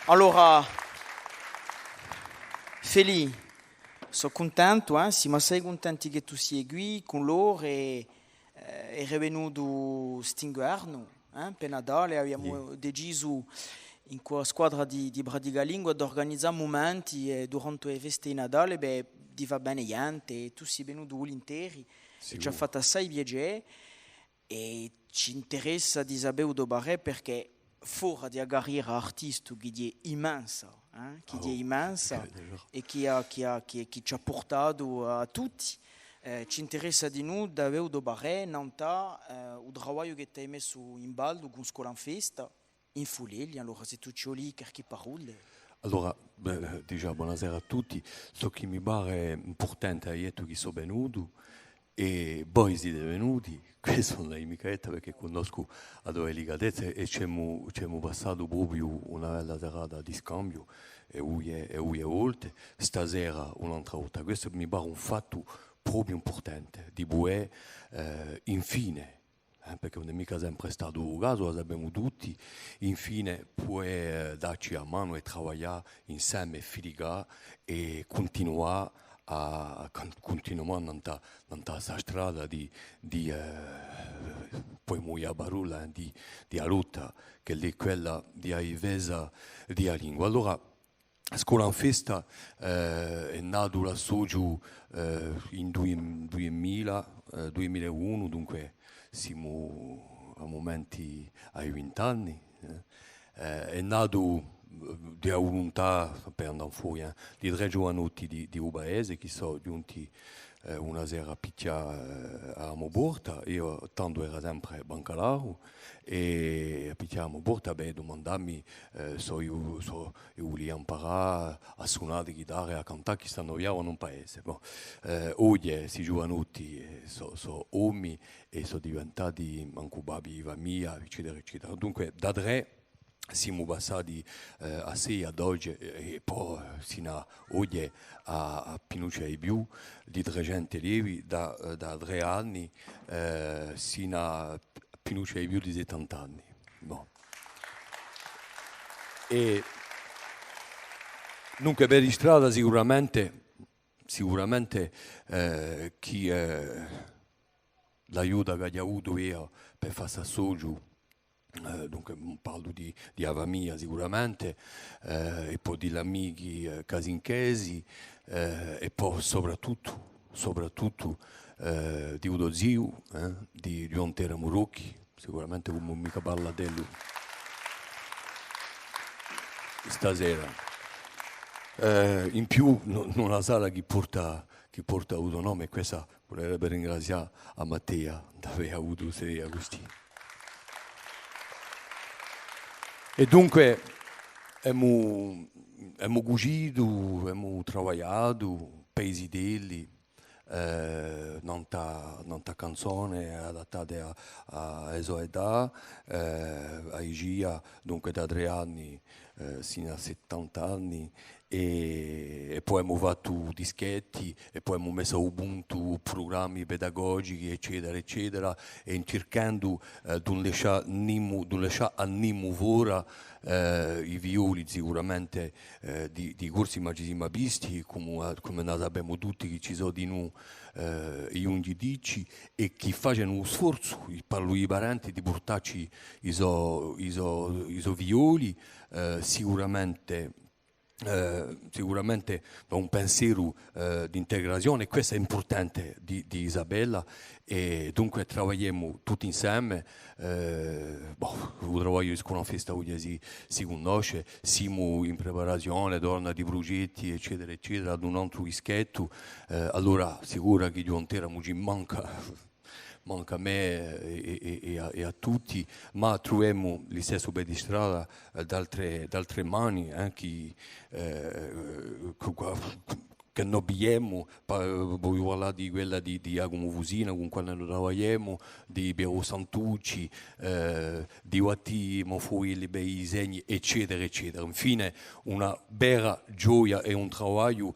Allora, Feli, sono contento, siamo sei contenti che tu sia qui con loro e è venuto stinguerno per Natale. Abbiamo deciso in quella squadra di Bradigalingua di organizzare momenti durante le feste di Natale, di va bene niente, tu sei venuto volentieri e ci ha fatto assai piacere e ci interessa di sapere dove perché fuori di agarire artista che è immensa, e che ci ha portato a tutti. Ci interessa di noi davvero dove nanta il lavoro che ti hai messo in ballo con Scuola in Festa in Fulelli. Allora se tu ci lì che parole. Allora, diciamo buonasera a tutti. So che mi pare importante è che sono venuto e voi siete venuti. Questa non è mica perché conosco a dove ligatezze e ci abbiamo passato proprio una bella serata di scambio e oltre. Stasera un'altra volta. Questo mi pare un fatto proprio importante di buè infine. Perché non è mica sempre stato un caso, lo sappiamo tutti, infine può darci a mano e lavorare insieme, filigare e continuare nella strada di poi muoia parola di lotta che è quella di difesa della lingua. Allora, Scuola in Festa è nato l'associo in 2001, dunque siamo a momenti ai 20 anni. È nato di volontà per andare fuori di tre giovanotti di Ubaese che sono giunti una sera a picchiare a Moborta. Io tanto era sempre bancalaro e a picchiare a Moborta domandarmi se io volevo imparare a suonare di chitarra e a cantare che stanno via in un paese. Oggi questi giovanotti sono uomini e sono diventati anche babi mia, eccetera, eccetera. Dunque da tre siamo passati a 6 ad oggi e poi sino a oggi a Pinuccia e più di 300 allievi da 3 anni sino a Pinuccia e più di 70 anni. E dunque per di strada sicuramente chi l'aiuto che ha avuto io per fare assoggio. Dunque parlo di Avamia sicuramente e poi di amici casinchesi e poi soprattutto di Udo Ziu, di Giontera Murocchi, sicuramente come mica parla di lui stasera. In più una sala che porta avuto nome e questa vorrebbe ringraziare a Mattea di aver avuto sei Agostini. E dunque abbiamo cucito, abbiamo lavorato, paesi degli, nanta canzone adattata a sua età, a Igia, dunque da 3 anni sino a 70 anni. E poi abbiamo fatto dischetti e poi abbiamo messo a Ubuntu programmi pedagogici eccetera eccetera e cercando di lasciare a Nimu Vora i violi sicuramente di corsi magisimapisti come noi sappiamo tutti che ci sono di noi i undici e che fanno uno sforzo parlo ai parenti di portarci i violi sicuramente un pensiero di integrazione, questo è importante di Isabella e dunque lavoriamo tutti insieme. Il lavoro di Scuola in Festa oggi si conosce, siamo in preparazione, torna di progetti eccetera eccetera ad un altro dischetto, allora sicuro che Giontera mi manca a me e a tutti, ma troviamo lo stesso per di strada d'altre mani che non abbiamo, voglio parlare di quella di Giacomo Fusina con cui noi lavoriamo, di Piero Santucci, di Watti Mofoili, bei disegni, eccetera, eccetera. Infine una vera gioia e un lavoro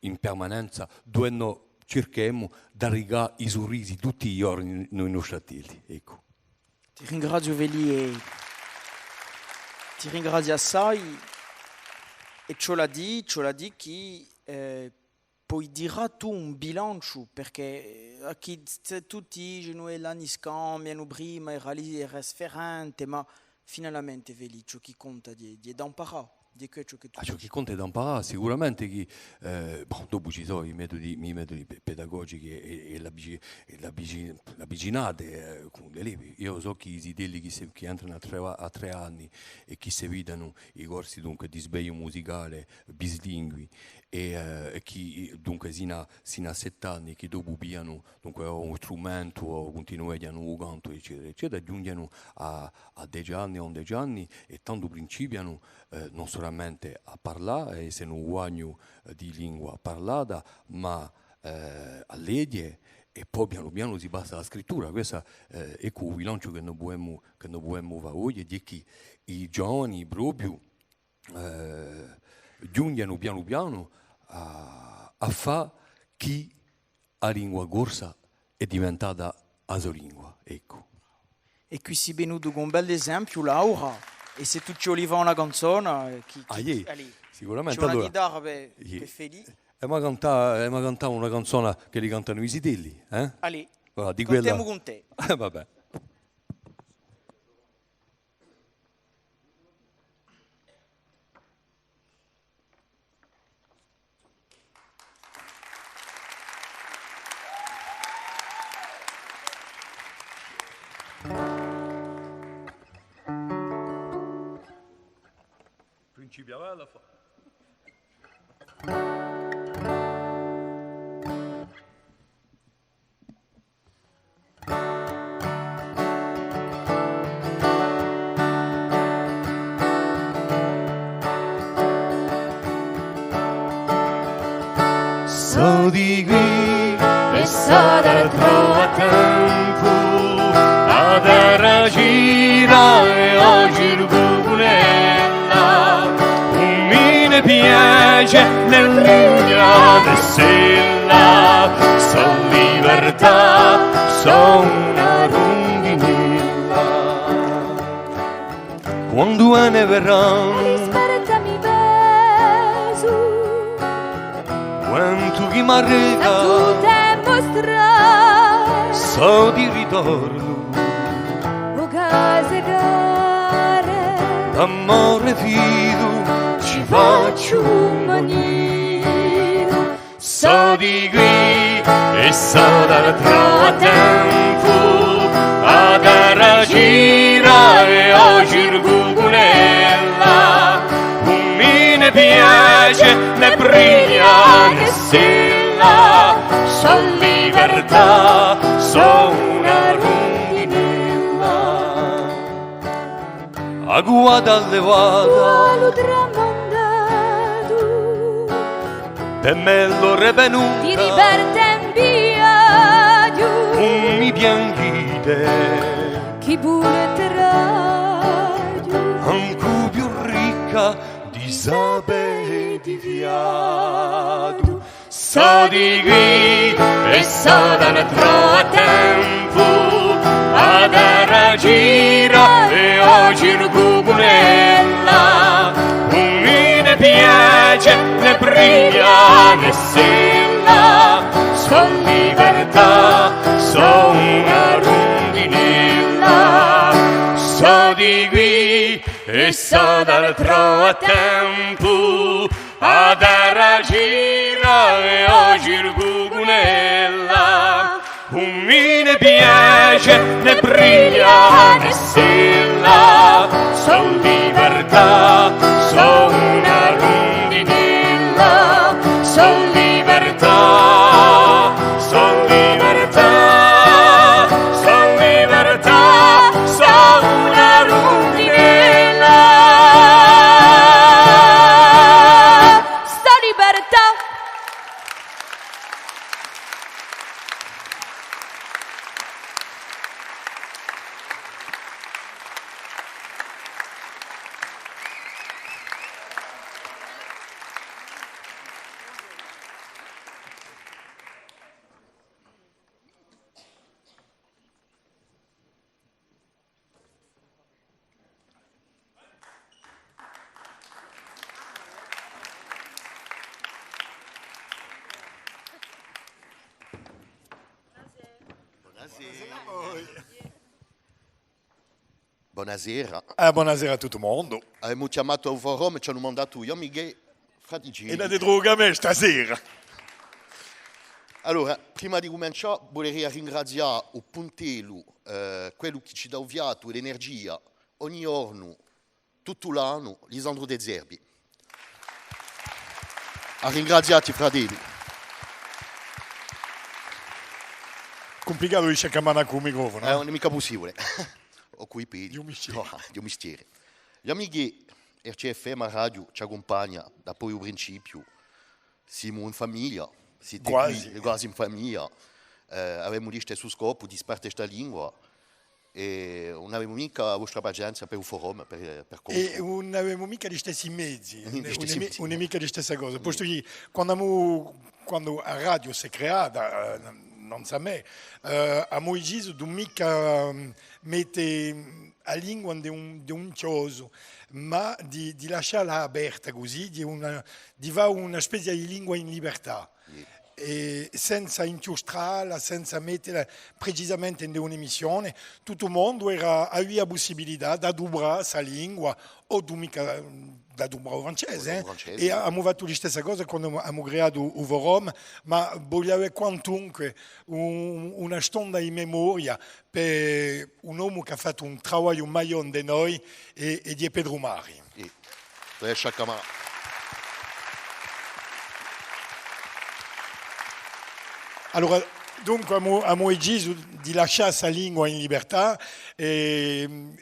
in permanenza dove noi cerchiamo di rigare i sorrisi tutti i giorni nei nostri attelli. Ecco. Ti ringrazio Veli e ti ringrazio assai e ce l'ha di che poi dirà tu un bilancio perché qui tutti noi l'anni scambiano prima era lì era sferrante ma finalmente Veli ciò che conta di imparare di ciò che tu ciò che conta è da imparare sicuramente che dopo ci sono i metodi pedagogici e l'avvicinate con le elevi. Io so che i sidelli che entrano a 3 anni e che si vedono i corsi dunque di sveglio musicale bislingui e che dunque sino a 7 anni che dopo piano dunque un strumento o continuano un canto eccetera eccetera giungono a 10 anni o 11 anni e tanto principiano non solamente a parlare e se non guadagno di lingua parlata ma a leggere e poi piano piano si passa alla scrittura. Questo è il bilancio che noi dobbiamo fare oggi di che i giovani proprio giungono piano piano a fare che la lingua corsa è diventata la sua lingua. Ecco. E qui si è venuto con un bel esempio Laura e se tu ci oliva una canzone sicuramente c'è una allora, chitarra per felice e mi cantava una canzone che li cantano i sidelli allì di quella cantiamo con te vabbè. Principiava alla fa. So di qui e so d'altro a tempo ad gira e oggi il gugunella un mine piace nel miglia de sella son libertà son una rondinella quando ne verrà quanto chi m'arriva tu te mostrar so di ritorno o case care d'amore fido ci faccio un manino so di qui e so d'altro tempo ad gira e oggi il gugunella un mine piace ne briglia ne sella son libertà son una rondinella a guada levata lo tramondato per me lo revenuta ti riverte in via un mi bianchite chi buletterà anche più ricca di sape di viato so di qui e so d'altro tempo ad gira e oggi il gugunella un mine piace ne briglia ne sella son libertà son una rondinella so di qui e so d'altro tempo ad gira e oggi il gugunella un mine piace ne briglia ne sella son libertà son una rondinella son libertà son libertà son libertà son una rondinella sta libertà Buonasera. Buonasera a tutto il mondo. Abbiamo chiamato a Forum e ci hanno mandato io, Miguel, fratigini. E da droga a me stasera. Allora, prima di cominciare, vorrei ringraziare il Puntello, quello che ci dà avviato l'energia ogni giorno, tutto l'anno, Lisandro De Zerbi. A ringraziarti, fratelli. Complicato di cercare con il microfono. Non è mica possibile. Ho coi piedi. Dio mestiere. Gli amici RCFM a radio ci accompagna da poi il principio. Siamo in famiglia. Siete quasi in famiglia. Avevamo lo stesso scopo di spartire questa lingua. E non avevamo mica la vostra pazienza per il forum, per e non avevamo mica gli stessi mezzi, non è mica la stessa cosa. Posto che quando la radio si è creata, non sa me, abbiamo deciso di mica mettere la lingua di un chioso, ma di lasciarla aperta così, di fare una specie di lingua in libertà. E senza inchiostrarla, senza metterla precisamente in un'emissione, tutto il mondo aveva la possibilità di dublare questa lingua o da dublare il francese. E abbiamo fatto la stessa cosa quando abbiamo creato il forum, ma vogliamo quantunque una stonda di memoria per un uomo che ha fatto un lavoro migliore di noi e di Pedro Mari. Allora, dunque abbiamo deciso di lasciare questa lingua in libertà e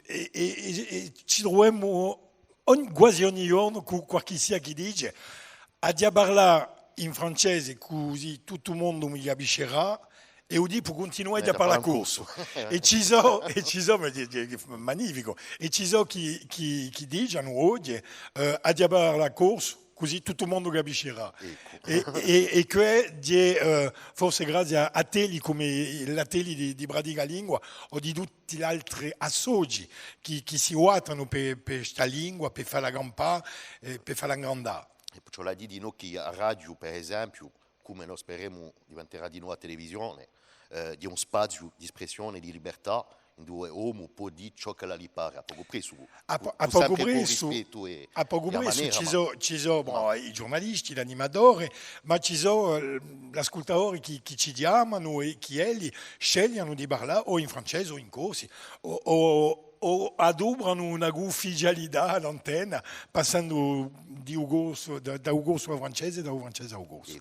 ci troviamo quasi ogni giorno con qualche sia che dice a parlare in francese così tutto il mondo mi capiscerà e io può continuare a parlare corso. E ci sono, magnifico, e ci sono chi dicono oggi a parlare corso così tutto il mondo capiscerà. E che forse grazie a teli come la teli di Bradiga Lingua o di tutti gli altri associati che si uatano per questa lingua, per farla campare, per farla agrandare. E poi ce l'ha di noi che a radio, per esempio, come noi speriamo diventerà di nuovo a televisione, di un spazio di espressione, di libertà, dove l'uomo può dire ciò che gli pare, a poco preso. A poco preso ci sono i giornalisti, l'animatore, ma ci sono gli ascoltatori che ci chiamano e che scegliono di parlare o in francese o in corsi o adobrano una ufficialità all'antenna passando da ugoso al francese, da francese a ugoso.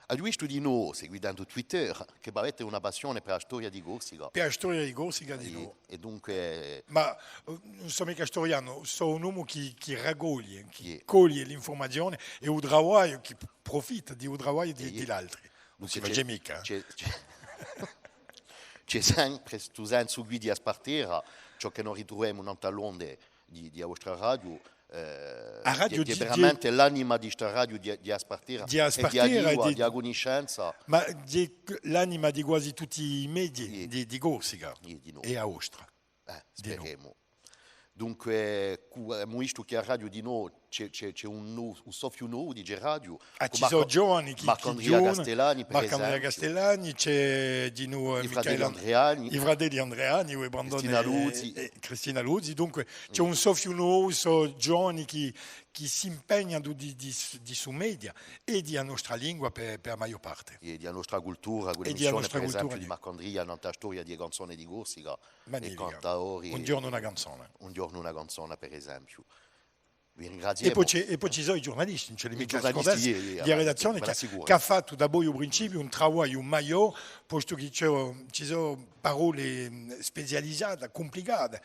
A visto di noi, seguendo Twitter, che avete una passione per la storia di Corsica. Per la storia di Corsica di noi. E dunque... Ma non sono mica storiano, sono un uomo che raccoglie, che coglie l'informazione e un lavoro che profitta di un lavoro degli altri. Non si fa mica. C'è sempre questo senso di aspartire, ciò che noi ritroviamo in talone di vostra radio. È veramente l'anima di questa radio di aspartire, di lingua, di conoscenza. Ma l'anima di quasi tutti i media di Corsica e a Ostra. Speriamo. Dunque, abbiamo visto che a radio di noi c'è un soffio nuovo di radio. Ci sono giovani che Marc-Andrea Castellani, per Marc-Andrea Castellani, c'è di noi i fratelli Andreani, e Brandone e Cristina Luzzi. Dunque c'è un soffio nuovo, sono giovani che si impegnano di su media e di nostra lingua per la maggior parte. E di nostra cultura, l'emissione per esempio di Marc-Andrea, la storia di canzone di Corsica. Un giorno una canzone. Un giorno una canzone, per esempio. Vi E ringraziamo. poi ci sono i giornalisti, non c'è mica di redazione che ha fatto da poi al principio un lavoro migliore, posto che ci sono parole specializzate, complicate.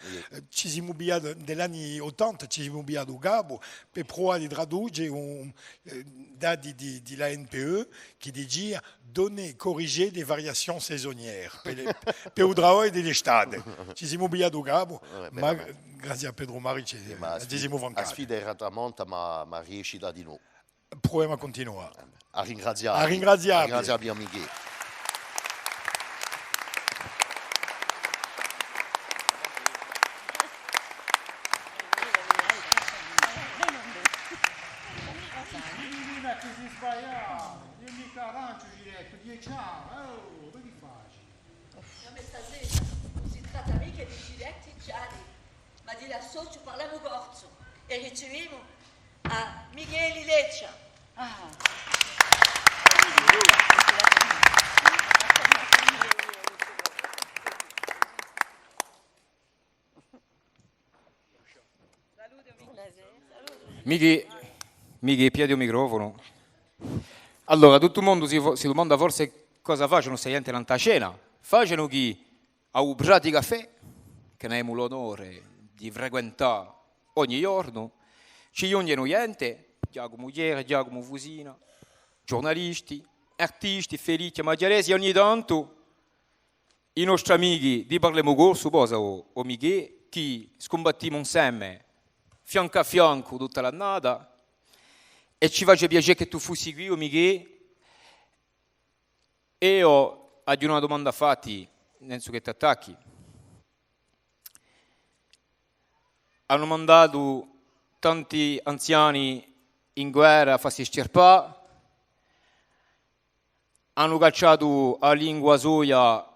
Ci siamo abituati negli anni 80, ci siamo abituati a Gabo per provare di tradurre dati della NPE che diceva donner, corriger des variations saisonnières per il lavoro dell'estate. Ci siamo abituati a Gabo, ma grazie a Pedro Mari ci siamo vancati. La sfida era tramonta, ma riuscita di noi. Proviamo a continuare. A ringraziarvi. A ringraziarvi. A ringraziarvi, amici. di la socio parliamo Gorzo e riceviamo a Michele Leccia. Mighi, piedi o microfono. Allora, tutto il mondo si domanda forse cosa facciano se niente non cena. Facciano chi ha un prato di caffè, che ne abbiamo l'onore di frequentare ogni giorno, ci giungono gente, Giacomo Mugliere, Giacomo Fusina, giornalisti, artisti, felici, maggiaresi, ogni tanto i nostri amici di Parliamo Corso, o Mighi, che scombattiamo insieme, fianco a fianco tutta l'annata, e ci faccia piacere che tu fossi qui, Mighi. E io ho una domanda a farti, penso che ti attacchi. Hanno mandato tanti anziani in guerra a farsi scerpare, hanno cacciato la lingua soia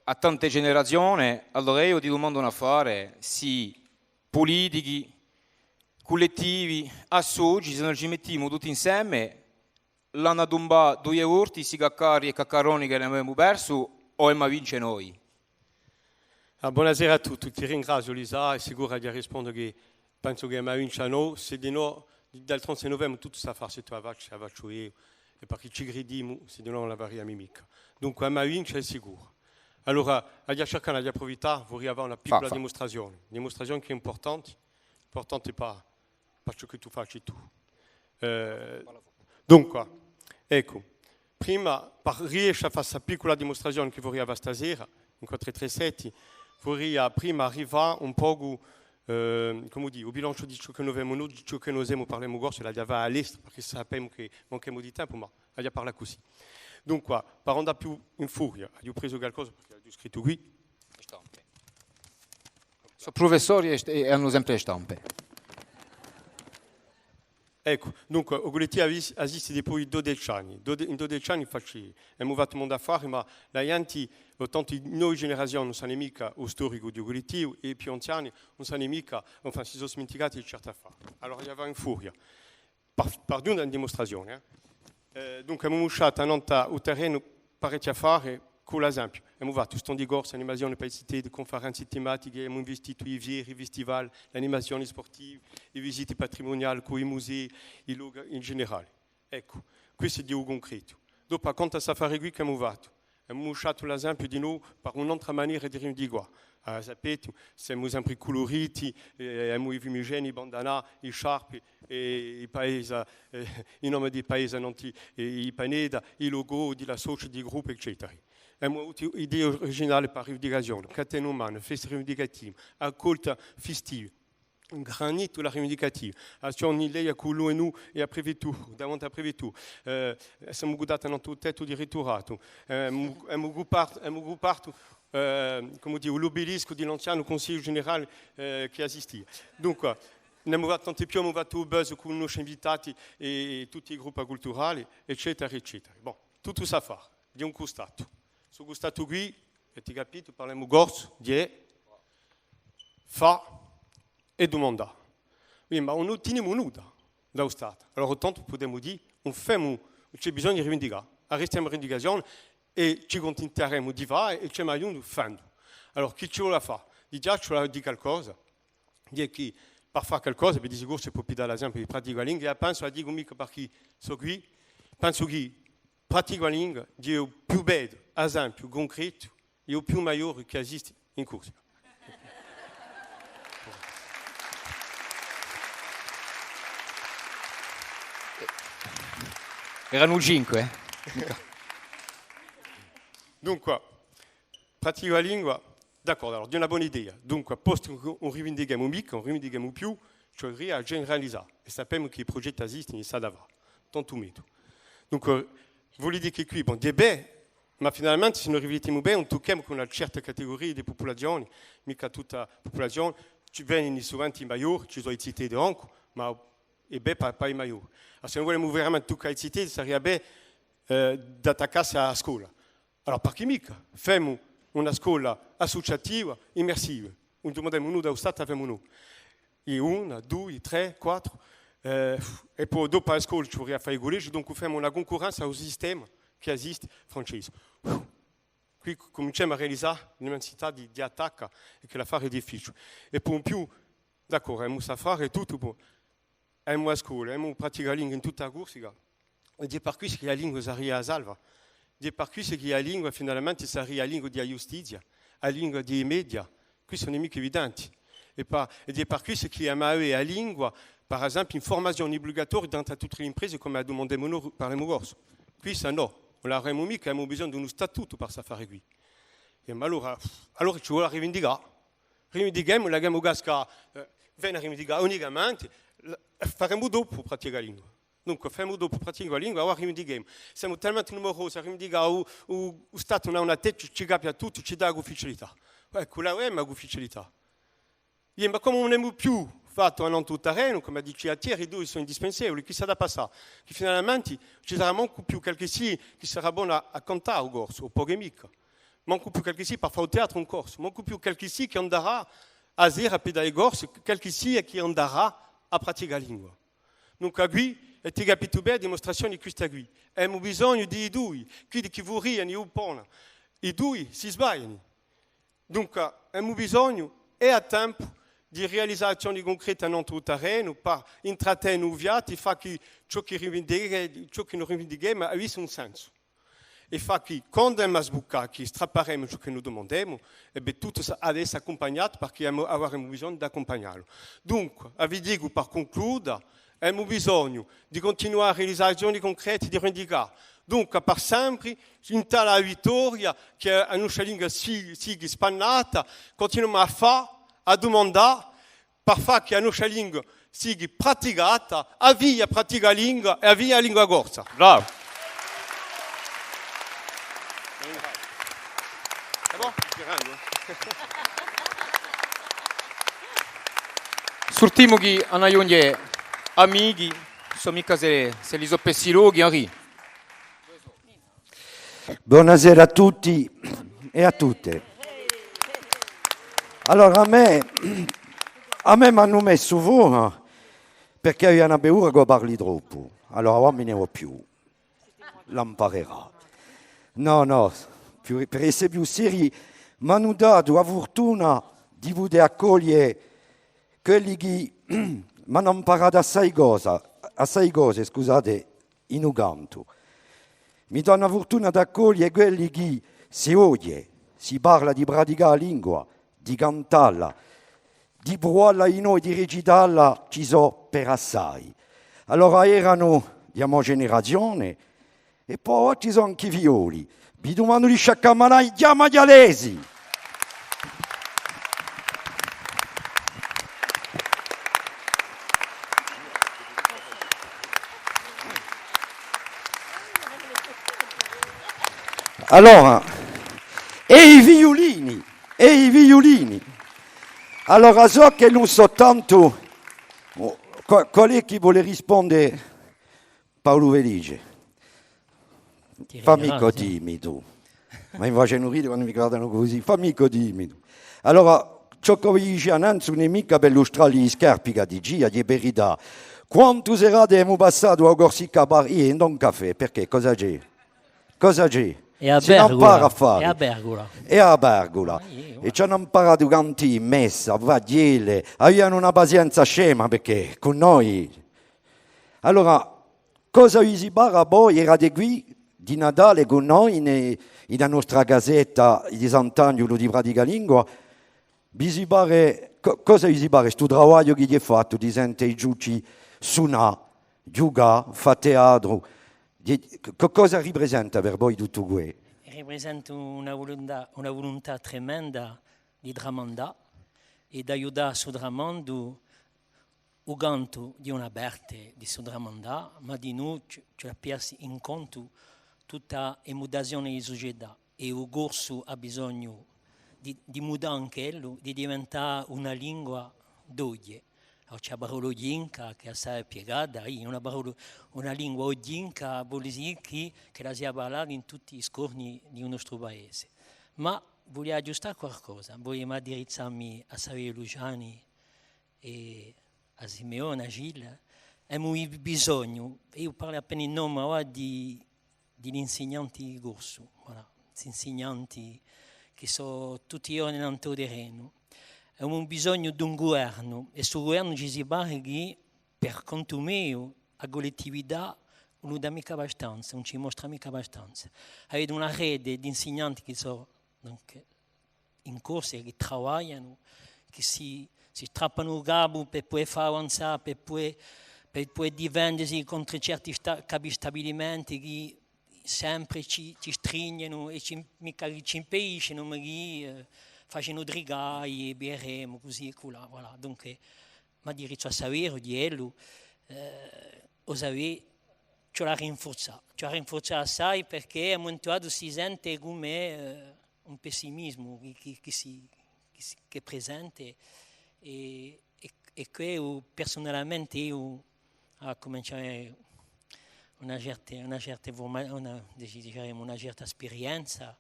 a tante generazioni, allora io ti domando un affare, sì, politici, collettivi, associati, se non ci mettiamo tutti insieme, l'hanno tomba 2 urti, si caccari e caccaroni che ne abbiamo perso, o è ma vince noi? Buonasera a tutti, ti ringrazio Lisa, è sicuro di rispondere che penso che ma vince a noi, se di noi, dal 30 novembre tutto sta a fare se tu faccio io, e perché ci crediamo, se di noi non la varia mica. Dunque ma vince è sicuro. Allora, a cercare di approfittare, vorrei avere una piccola dimostrazione che è importante per ciò che tu facci tu. Dunque, ecco, prima, per riuscire a fare questa piccola dimostrazione che vorrei avere stasera, in 437, vorrei prima arrivare un po' come dire, il bilancio di ciò che noi abbiamo, di ciò che noi abbiamo parlato corso, la diava all'estero, perché sappiamo che manchiamo di tempo, ma la parla così. Dunque, per andare più in furia, ho preso qualcosa perché ho scritto qui. Sono professori e hanno sempre le stampe. Ecco, dunque, ho esiste poi 12 anni. In 12 anni abbiamo fatto mondo affari, ma la gente, tanto di noi generazioni non sanno mica lo storico di Ogolitivo e i più anziani non sanno mica, si sono dimenticati di certe affari. Allora, io avevo in furia. Per una dimostrazione. Dunque, abbiamo lasciato il terreno parecchi affari, con l'esempio. Abbiamo fatto stand di corsa, animazione per le conferenze tematiche, abbiamo investito i fieri, i festival, le animazioni sportive, le visite patrimoniali con i musei, i luoghi in generale. Ecco, questo è di un concreto. Dopo, quanto a safari qui che abbiamo fatto, abbiamo lasciato l'esempio di noi per un'altra maniera di rimediare. Sapete, siamo sempre coloriti, abbiamo i fumigeni, i bandana, i sciarpe, i paesi, i nomi dei paesi, i paneda, i logo della socia, di gruppo, eccetera. Abbiamo avuto idee originali per rivendicazione, catena umana, feste rivendicative, accolta festiva, un granito la rivendicativa, azioni lei a quello e noi e a prefettura, davanti a prefettura. Siamo guardati nel tetto di riturato, abbiamo gruppato come dire, l'obelisco dell'anziano Consiglio Generale che esistia. Dunque, abbiamo fatto tanti più, abbiamo fatto il buzz con i nostri invitati e tutti i gruppi culturali, eccetera, eccetera. Bon, tutto sa fare, di un costato. Su gustato qui, avete capito, parliamo corso, di fa e domanda. Ma non otteniamo nulla da Stato. Allora, tanto possiamo dire, c'è bisogno di rivendicare. Arrestiamo la rivendicazione e ci contenteremo di fare e c'è meglio di fare. Allora, chi ci vuole fare? Di già ci vuole dire qualcosa, di che per fare qualcosa, per di sicuro si può dare l'esempio di pratica la lingua, e penso a dire mica perché sono qui, penso che pratica la lingua è il più bello esempio concreto e il più maggiore che esiste in corso. Erano 5. Dunque, pratica la lingua, d'accordo, allora, di una buona idea. Dunque, posto un rivendichiamo mica, un rivendichiamo più, cioè a generalizzare. E sappiamo che i progetti esistono e sa davvero, tanto mito. Dunque, vuol dire che qui, bon, è bene, ma finalmente se noi rivediamo bene, non tocchiamo con una certa categoria di popolazioni, mica tutta la popolazione, ci vengono sovente i maggiori, ci sono i cittadini di Anco, ma è bene per i maggiori. Allora, se non vogliamo veramente toccare i cittadini, sarebbe bene di attaccarsi alla scuola. Allora, perché mica? Facciamo una scuola associativa, immersiva. Un domandiamo noi da Stato, abbiamo noi. E 1, 2, 3, 4. E poi dopo la scuola ci vorrei fare il collegio, dunque facciamo una concorrenza al sistema che esiste francese. Qui cominciamo a realizzare l'immensità di attacco e che l'affare è difficile. E poi in più, d'accordo, abbiamo a fare tutto, abbiamo a scuola, abbiamo praticare la lingua in tutta la Corsica, e di per cui che la lingua sarebbe a salva. Di per cui che la lingua finalmente sarebbe la lingua della giustizia, la lingua dei media. Qui sono nemici evidenti. E di per cui che abbiamo la lingua, per esempio, in formazione obbligatoria dentro tutte le imprese, come ha domandato noi per le corso. Qui se no. Non l'avremmo mica, abbiamo bisogno di uno statuto per fare qui. E allora ci vuole rivendicare. Rivendichiamo la gamma gasca, viene a rivendicare unicamente, faremo dopo praticare la lingua. Dunque, faremo dopo praticare la lingua, ora rivendichiamo. Siamo talmente numerosi a rivendicare, lo Stato non ha una testa, ci capisce tutto, ci dà l'ufficialità. Ecco, là è l'ufficialità. Ma come non abbiamo più fatto un altro terreno, come dice Thierry, i due sono indispensabili, chi sarà passato? Che finalmente ci sarà manco più qualche sì che sarà buono a cantare il corso, o poche mica. Manco più qualche sì per fare il teatro un corso, manco più qualche sì che andrà a zero a pedare il corso, qualche sì che andrà a praticare la lingua. Dunque qui, e ti capito bene, dimostrazione di questa qui. Abbiamo bisogno di due, quindi chi vorrà ne oppone. I due si sbagliano. Dunque abbiamo bisogno, e a tempo, di realizzazioni concrete in altro terreno, per intrattenere viati, fa che ciò che non rivendichiamo avesse un senso. E fa che quando abbiamo sbucato, che strapparemo ciò che noi domandiamo, e tutto adesso accompagnato perché avremo bisogno di accompagnarlo. Dunque, vi dico per concludere, abbiamo bisogno di continuare a realizzare azioni concrete di rivendicare. Dunque, per sempre, in tale vittoria che la nostra lingua sia spannata, continuiamo a fare, a domandare, per fare che la nostra lingua sia praticata, a via pratica la lingua e a via la lingua corsa. Bravo. Surtimo che hanno amici, sono mica se li so pessi loghi, Henri. Buonasera a tutti e a tutte. Allora, a me mi hanno messo fuori perché avevo una paura che parli troppo. Allora, ora me ne ho più. L'imparerà. No, per essere più seri, mi hanno dato la fortuna di poter accogliere quelli che mi hanno imparato assai cose, scusate, in un canto. Mi danno la fortuna di accogliere quelli che si odia, si parla di praticare la lingua, di cantarla, di provarla in noi, di recitarla, ci so per assai. Allora erano di mia generazione e poi ci sono anche i figlioli. Vi domando di sciaccamanai, chiama gli alesi. Allora, e i violini. Allora, so che non soltanto, qual è chi vuole rispondere? Paolo Felice. Fammi timido. Ma mi facciano ridere quando mi guardano così. Fammi timido. Allora, ciò che vi dice annanzi non è mica per illustrare gli scarpi che dice, di verità. Quanto serate abbiamo passato a Corsica a Parigi e non caffè? Perché? Cosa c'è? E a si non impara a fare. E a Bergola. E ci hanno imparato canti, messa, vagliele, avevano una pazienza scema perché con noi. Allora, cosa vi si parla poi? Erate qui di Natale con noi nella nostra casetta di Sant'Angelo di Pratica Lingua. Cosa vi si pare? Questo lavoro che gli è fatto, di sente i giudici suonare, giocare, fare teatro. Cosa rappresenta per voi tutto questo? Rappresenta una volontà tremenda di tramandare e di aiutare sul tramando il canto di una Berte di sul tramandare, ma di noi ci ha perso in conto tutta la mutazione di società e il corso ha bisogno di mudare anche quello, di diventare una lingua d'oggi. C'è la parola odinca che è assai piegata, una lingua odinca vuol dire che la si parla in tutti i scorni di nostro paese. Ma voglio aggiustare qualcosa, voglio indirizzarmi a Saverio Luciani e a Simeone, a Gilles, abbiamo bisogno, io parlo appena in nome degli insegnanti Gorsu, voilà, gli insegnanti che sono tutti io nel terreno. Abbiamo bisogno di un governo e sul governo ci si basa che per conto mio la collettività non dà mica abbastanza, non ci mostra mica abbastanza. Avete una rete di insegnanti che sono in corso e che lavorano, che si strappano il capo per poi fare avanzare, per poi difendersi contro certi stabilimenti che sempre ci stringono e mica ci impediscono, ma che facendo drigai e berremo così e colà. Voilà. Dunque, ma dire ciò a sapere di ello, ci ha rinforzato assai perché a Montuado si sente come un pessimismo che è presente e che io, personalmente io ho cominciato una certa esperienza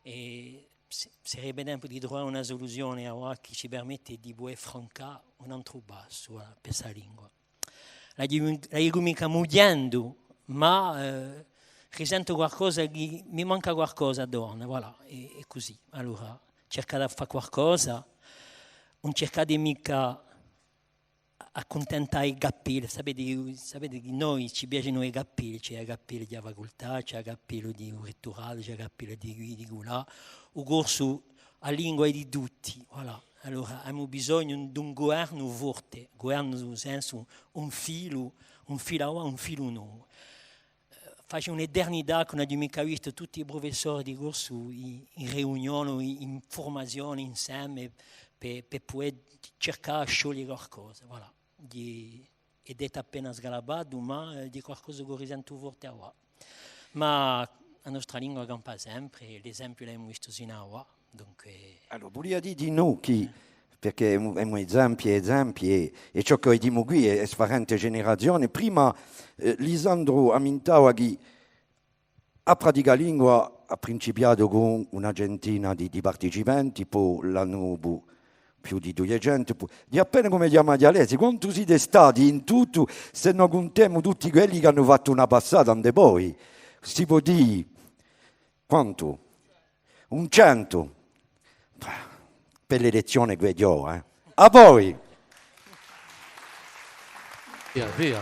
e sarebbe tempo di trovare una soluzione che ci permette di affrontare un altro basso per questa lingua. La dico mica mugliendo, ma risento qualcosa, mi manca qualcosa donna, voilà, è così. Allora, cercare di fare qualcosa, non cercare mica accontentare i cappelli, sapete che noi ci piacciono i cappelli, c'è i cappelli di facoltà, c'è i cappelli di rettorale, c'è i cappelli di là, il corso a lingua di tutti, voilà. Allora abbiamo bisogno di un governo forte, governo nel senso un filo nuovo. Faccio un'eternità che non abbiamo mica visto tutti i professori di corso in riunione, in formazione insieme per poter cercare di sciogliere qualcosa. Voilà. Ed è appena sgalabato, ma di qualcosa che risento forte a qua. Ma la nostra lingua campa sempre, l'esempio l'abbiamo visto sino a qua. Dunque... Allora, voglio dire di noi, perché abbiamo esempi e ciò che diciamo qui è differente generazione. Prima Lisandro amintava che a pratica lingua ha principiato con una centina di partecipanti, poi l'anno più di 200, di appena come chiama dialetti, quanto siete stati in tutto, se non contiamo tutti quelli che hanno fatto una passata, ante poi, si può dire, quanto? Un 100, per l'elezione che io, A voi! Via.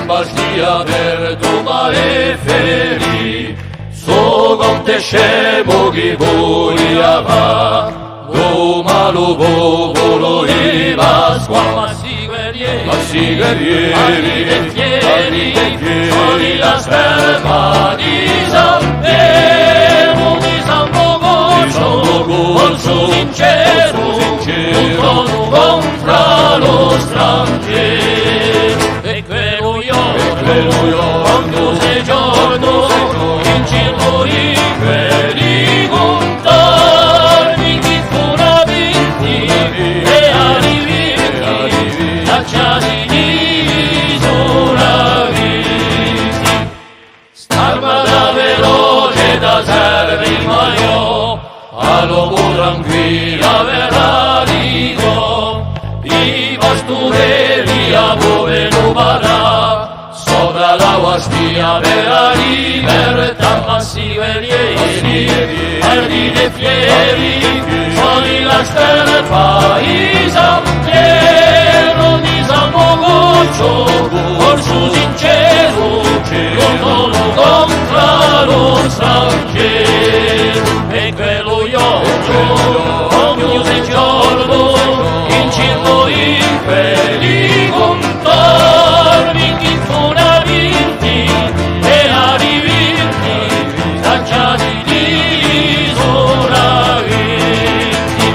Bastia per domare feri, so conte scemo che voglia va, doma lo popolo e Pasqua, ma si guerrieri, sono la sperma di San Piero, di San Bogoccio, corso sincero, contro lo straniero. Quando sei giorno in cielo in quelli contarmi chi fuora vinti e arrivirti lasciati di sola visti starmata veloce da servi ma io all'uomo tranquilla verrà dico i pastori a dove lo parrà sopra la guastia per la libertà, ma si guerrieri, arditi fieri, sono la sterpa, i San Piero, di San Bogoccio, corso sincero, contro lo straniero, e quello io, ogni giorno, in cielo in quelli contorni, chi fuora vinti e arrivirti, lanciati di sola vinti.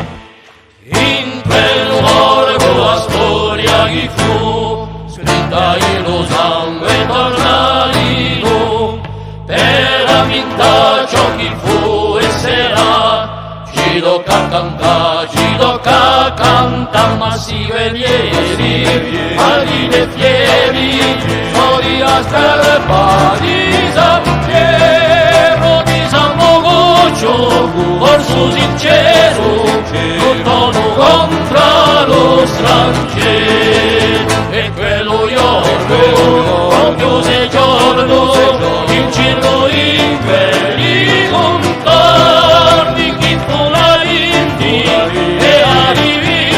In quel morgo la storia chi fu, scritta in lo sangue torna lì, cantare, ci tocca cantare massivo e vieri, marine fieri, storia strappati, San Piero di San Mogoccio, corso sincero, lottano contro lo straniero. E quello giorno, proprio se giorno, in cielo in quelli contorni, chi fu la vinti e arrivi,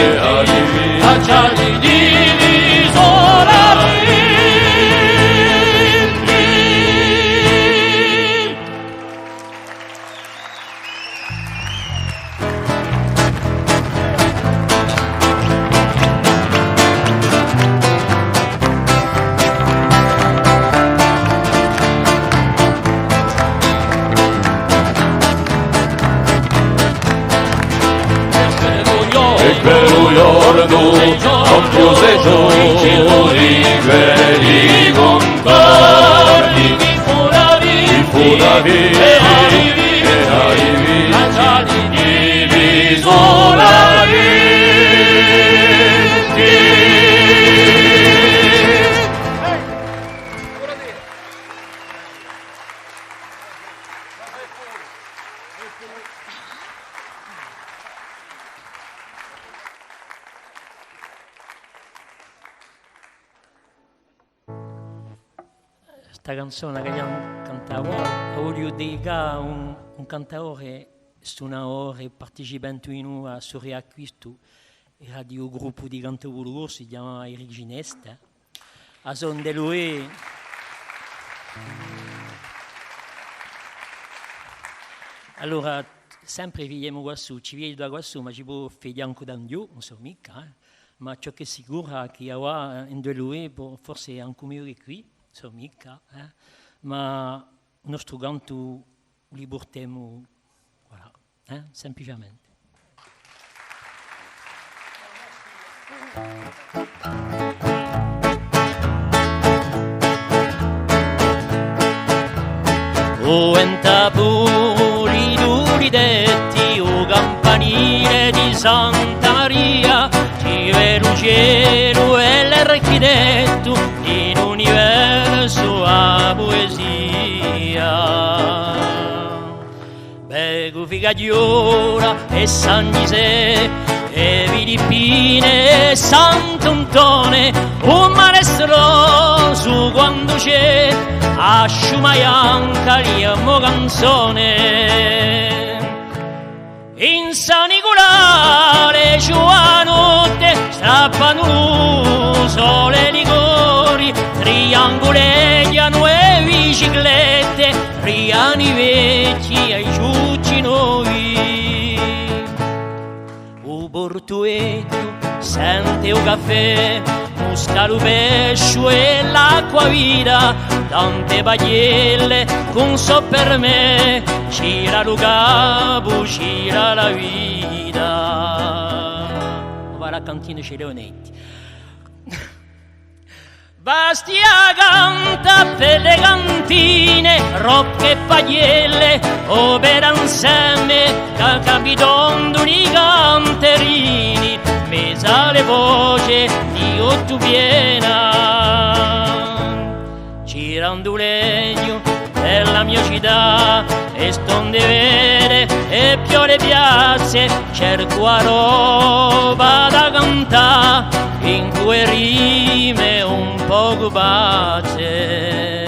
facciati di sola quello giorno, proprio se giorni, quelli contorni, chi fu la vinti e arrivi, lasciati di sola Questa canzone che abbiamo cantato voglio dedicare a un cantautore, suonatore, partecipante in una su riacquisto era di un gruppo di cantatori, si chiama I Reginesta. A son di lui allora sempre vediamo quassù, ci vediamo da quassù, ma ci può fare anche da Dio, non so mica, ma ciò che è sicuro è che in due lui forse anche meglio che qui. So mica, ma il nostro canto li portiamo, voilà, semplicemente. O entapoli duri detti, o campanile di Santa Maria, ci vede il cielo e l'architetto in universo a poesia. Bego Figagliola e San Gisè e Filippine e Sant'Antone, un maestro su quando c'è a Sciumaianca liamo canzone. In San Nicolare giovanotte strappano sole ligori, triangoleggiano e biciclette, riani vecchi ai ciucci nuovi. O portuetto sente un caffè, musca lo pesce e l'acqua vita, tante paglielle con so per me, gira lo capo, gira la vita. Va alla cantina c'è Leonetti. Bastia canta per le cantine, rocche e paglielle, opera insieme, capitondo i canterini, mesa le voce di otto piena. Girando legno della mia città, e stonde vere e più le piazze, cerco a roba da cantare, in cui rime un poco pace.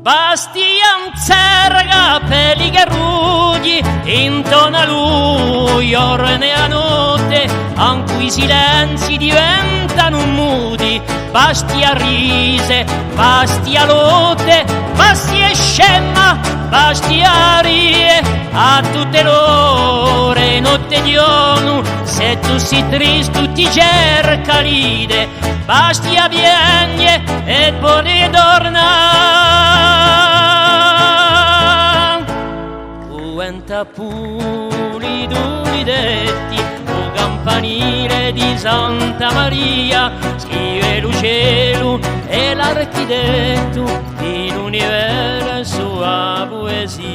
Bastian zerga peli che ruggi, intorno a lui giorno a notte, anche i silenzi diventano mudi. Bastia rise, bastia lotte, bastia scemma, bastia rie, a tutte l'ore, notte di giorno, se tu sei triste ti cerca ride, bastia viene e poi torna. Quenta puli duri detti, o campanile di Santa Maria, scrive il cielo e l'architetto in universo a poesia.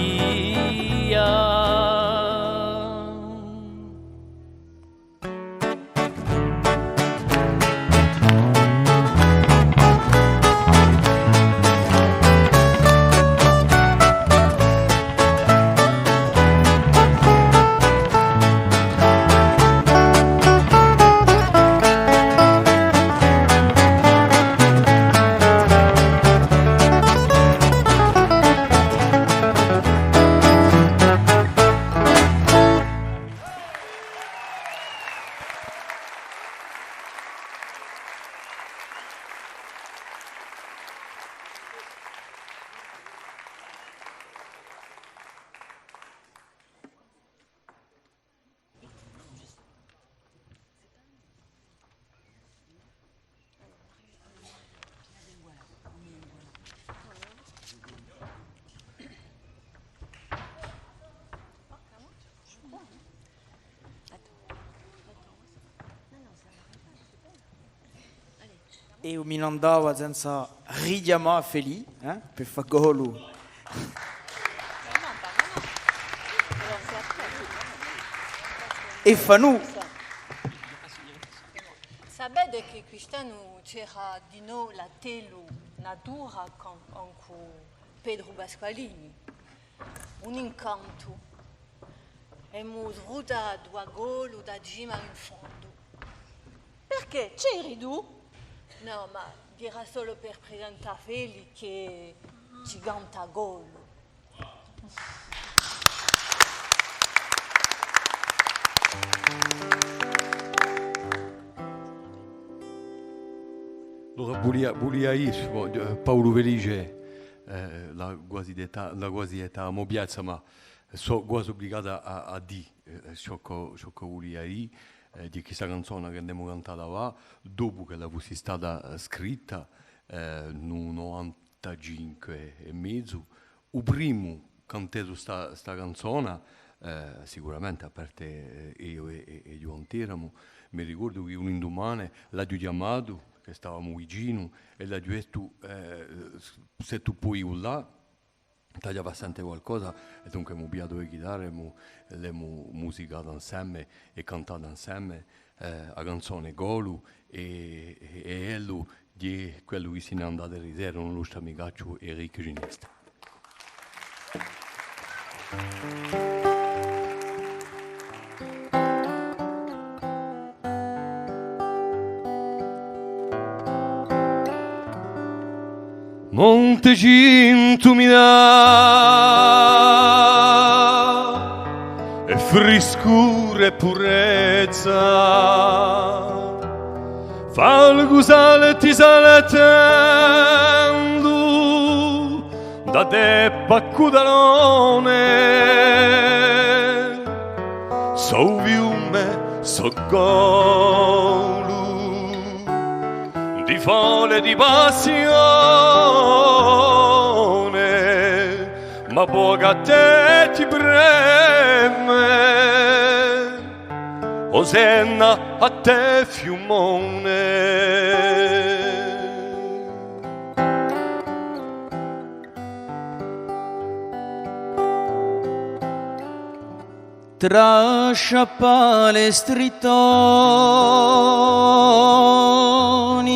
e mi andava senza richiamare Feli per fare gol. E Fanù. Sapete che quest'anno c'era di nuovo la telo natura con Pedro Pasqualini, un incanto. Abbiamo srudato due gol da Gima in fondo. Perché? C'eri tu? No, ma era solo per presentare Feli che ci canta gol. Allora, volia io, Paolo Felice, la quasi età mobiazza, ma sono quasi obbligata a dire ciò che volia io, di questa canzone che abbiamo cantata là, dopo che la fosse stata scritta nel 95 e mezzo. Il primo cantato sta canzone, sicuramente a parte io e Giovanni Teramo, mi ricordo che un indomani l'ha chiamato, che stavamo vicino, e l'ha detto se tu puoi là, tagliava sempre qualcosa, e dunque abbiamo piato le chitarre, abbiamo musicato insieme e cantato insieme la canzone Golu, e ello di quello che se ne è andato a riserva, un nostro amicaccio Enrico Ginesta. Montecinto mi dà e frescura e purezza, falco sale ti saletendo da te paccudalone, so fiume, so golu di fole di passione, ma poco a te ti preme, o senna a te fiumone. Tra sciappale stritoni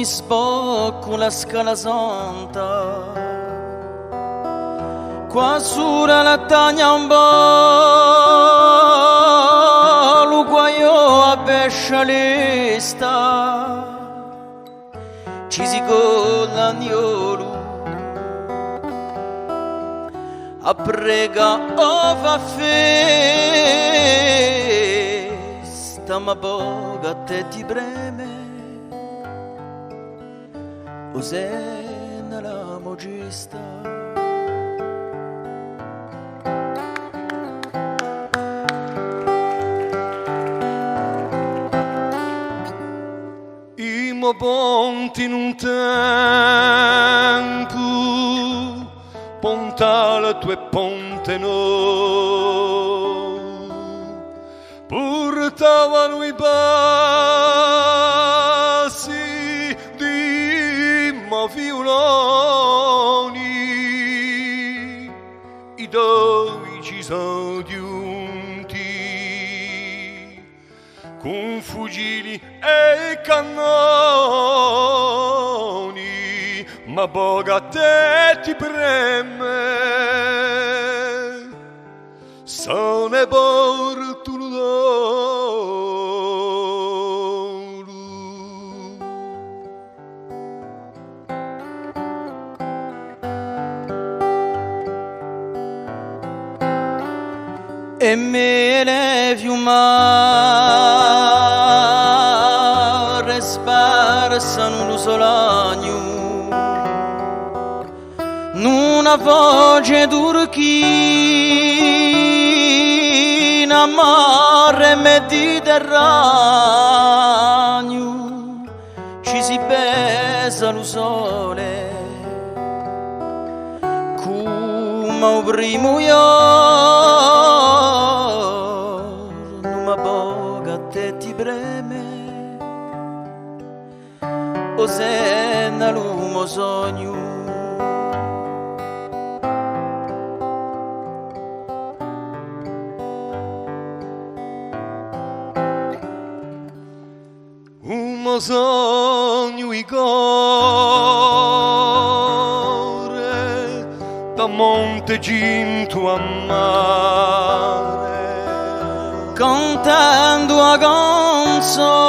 sbocco la scala santa, qua sura la tagna un bolo, qua io a bescialesta ci si colla agnolo a prega o fa festa, ma poca te ti preme, o se la mogista. Imo ponti in un tempo, pontale tue ponte no, portavano i passi di violoni, i due ci sono giunti con fucili e cannoni, ma poco a te ti preme, se ne porto l'odore. E me le fiumare sparsano lo solagno, una voce turchina, mare mediterraneo, ci si pesa lo sole, come il primo giorno, ma poco a te ti preme, o Osenna l'uomo sogno. Un sogno i cuore da monte ginto a mare, cantando a canzone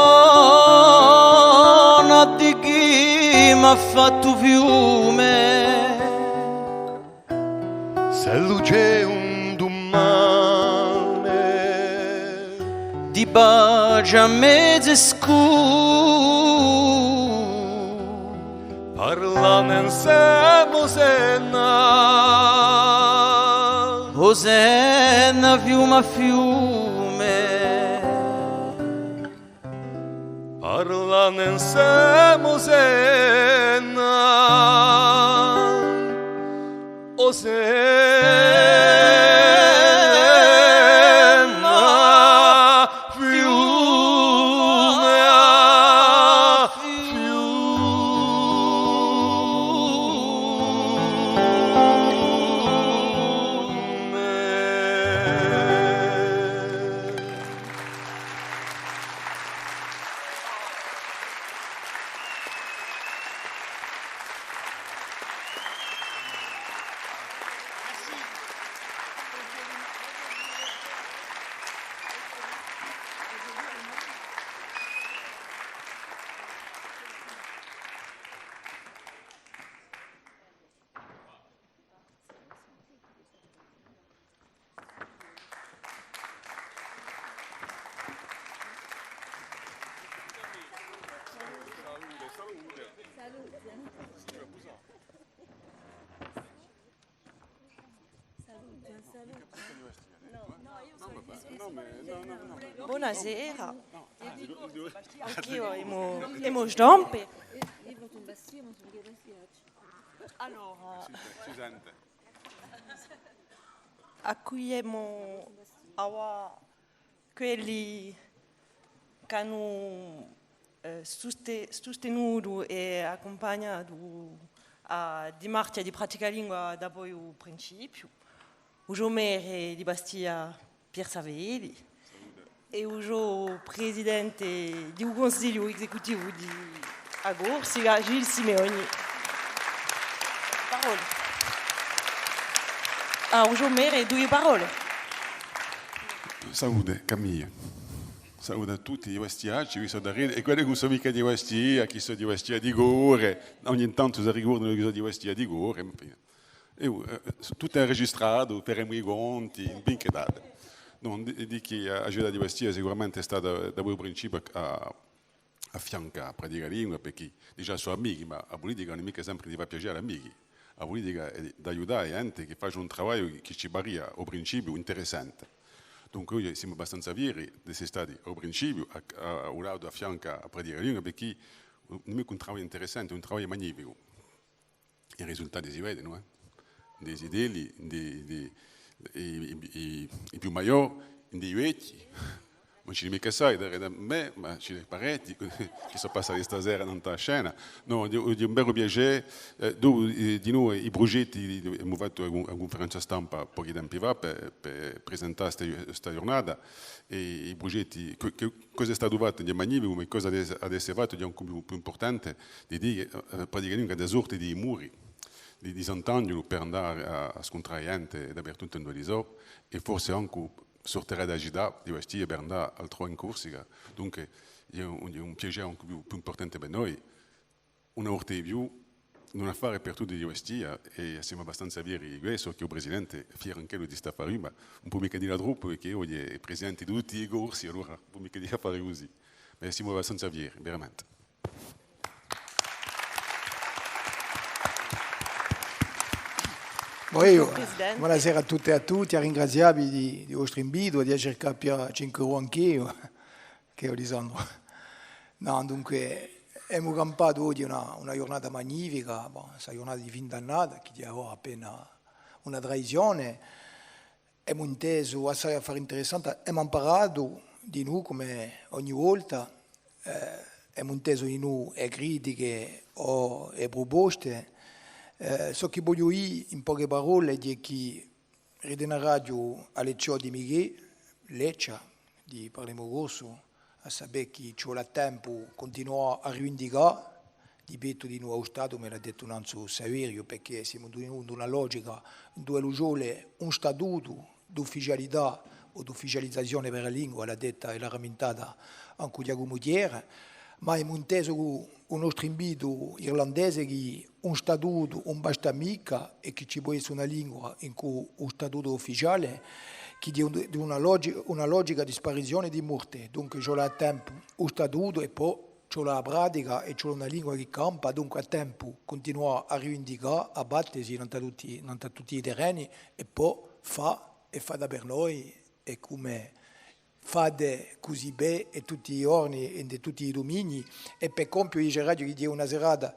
di chi m'ha fatto fiume, se luce un domani di baci a mezzo scuro, parlano insieme Osenna fiume a fiume, parlano insieme Buonasera, anch'io emo stampe. Allora, accogliamo quelli che hanno sostenuto e accompagnato di Martia di Pratica Lingua da poi il principio, il giomere di Bastia Pier Savelli e il presidente del Consiglio Esecutivo di Agorsica, Gilles Simeoni. Parole. Il giomere, due parole. Salute, Camille. Salute a tutti di Ostia, ci sono da ridere. E quelli che sono mica di Ostia, chi sono di Ostia di Gore, ogni tanto si ricordano che sono di Ostia di Gore. Tutto è registrato per i conti, ben che date. Non di chi la città di Ostia sicuramente è stata da quel principio a fianco a pratica lingua, perché già sono amici, ma la politica non è mica sempre di far piacere agli amici. La politica è di aiutare gente che fa un lavoro che ci pare al principio interessante. Dunque noi siamo abbastanza fieri di essere stati al principio a un lato a fianco a pratica lingua, perché non è un lavoro interessante, un lavoro magnifico. I risultati si vedono, dei idee, i più maggiori, dei vecchi. Non ci mica sai da me, ma ci sono parenti che sono passati stasera in questa scena. No, di un bel piacere. Di noi i progetti, abbiamo fatto una conferenza stampa pochi tempi fa per presentare questa giornata. E i progetti, cosa è stato fatto di magnifico, ma cosa ad essere fatto di ancora più importante, di dire praticamente da sorte di muri, di disentendere per andare a scontrare gente dappertutto in Dolisò e forse anche sortirà da città di Ostia per andare altrove in Corsica. Dunque è un piacere anche più importante per noi, una volta di più, un affare per tutti di Ostia e siamo abbastanza fieri di questo, che il Presidente è fiero anche lui di stare a fare, ma non può mica dire troppo perché oggi è Presidente di tutti i corsi, allora non può mica dire a fare così, ma siamo abbastanza fieri, veramente. Buonasera a tutte e a tutti, ringraziabili di vostro invito, di essere qui a 5 euro anch'io, che ho Lisandro. No, dunque, abbiamo campato oggi una giornata magnifica, questa giornata di fin d'annata, che diamo appena una tradizione, abbiamo inteso assai affari interessanti, abbiamo imparato di noi come ogni volta, abbiamo inteso di noi e critiche o e proposte. So che voglio io, in poche parole, di chi ride una radio alle ciò di Miguel, Leccia, di Parliamo Rosso, a sapere che c'è il tempo continua a rivendicare, di petto di nuovo Stato, me l'ha detto un anzo Saverio, perché siamo in una logica dove l'usuale un statuto d'ufficialità o d'ufficializzazione per la lingua, l'ha detta e l'ha rammentata anche Giacomo Mutiera, ma è inteso un nostro invito irlandese che un statuto non basta mica e che ci può essere una lingua in cui un statuto ufficiale che di una logica di sparizione di morte. Dunque c'è a tempo un statuto e poi c'è la pratica e c'è una lingua che campa, dunque a tempo continua a rivendicare, a battersi non da tutti i terreni e poi fa da per noi e come fate così bene e tutti i giorni e tutti i domini e per compiere dice radio che dia una serata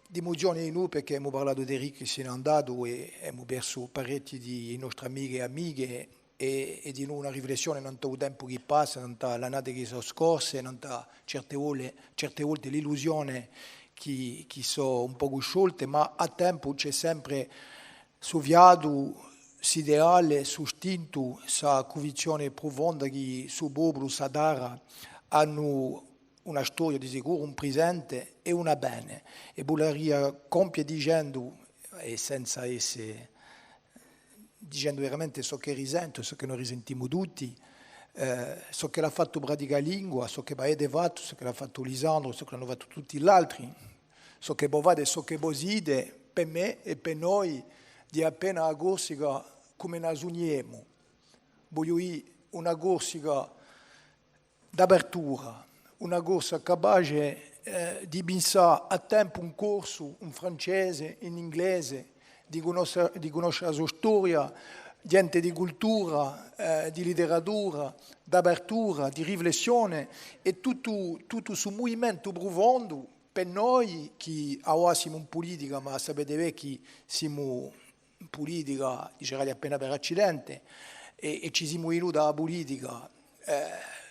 di emozione in noi perché abbiamo parlato di Eric che se n'è andato e abbiamo perso parecchi di nostre amiche e amiche e di noi una riflessione non tanto tempo che passa, non tanto l'annata che sono scorse, non tanto certe volte l'illusione che sono un po' sciolte, ma a tempo c'è sempre sovviato ideale, sustinto, sa convinzione profonda che su Bobru, Sadara hanno una storia di sicuro, un presente e una bene. E Bularia compie dicendo, e senza essere, dicendo veramente so che risento, so che noi risentiamo tutti, so che l'ha fatto Pratica Lingua, so che Paede fatto, so che l'ha fatto Lisandro, so che l'hanno fatto tutti gli altri, so che Bovade, so che Boside, per me e per noi, di appena a Corsica come la sogniamo. Voglio una Corsica d'apertura, una Corsica capace di pensare a tempo un corso in francese, in inglese, di conoscere la sua storia, gente di cultura, di letteratura, d'apertura, di riflessione e tutto su movimento profondo per noi che ora siamo in politica, ma sapete bene che siamo in politica, dicerai appena per accidente, e ci siamo venuti dalla politica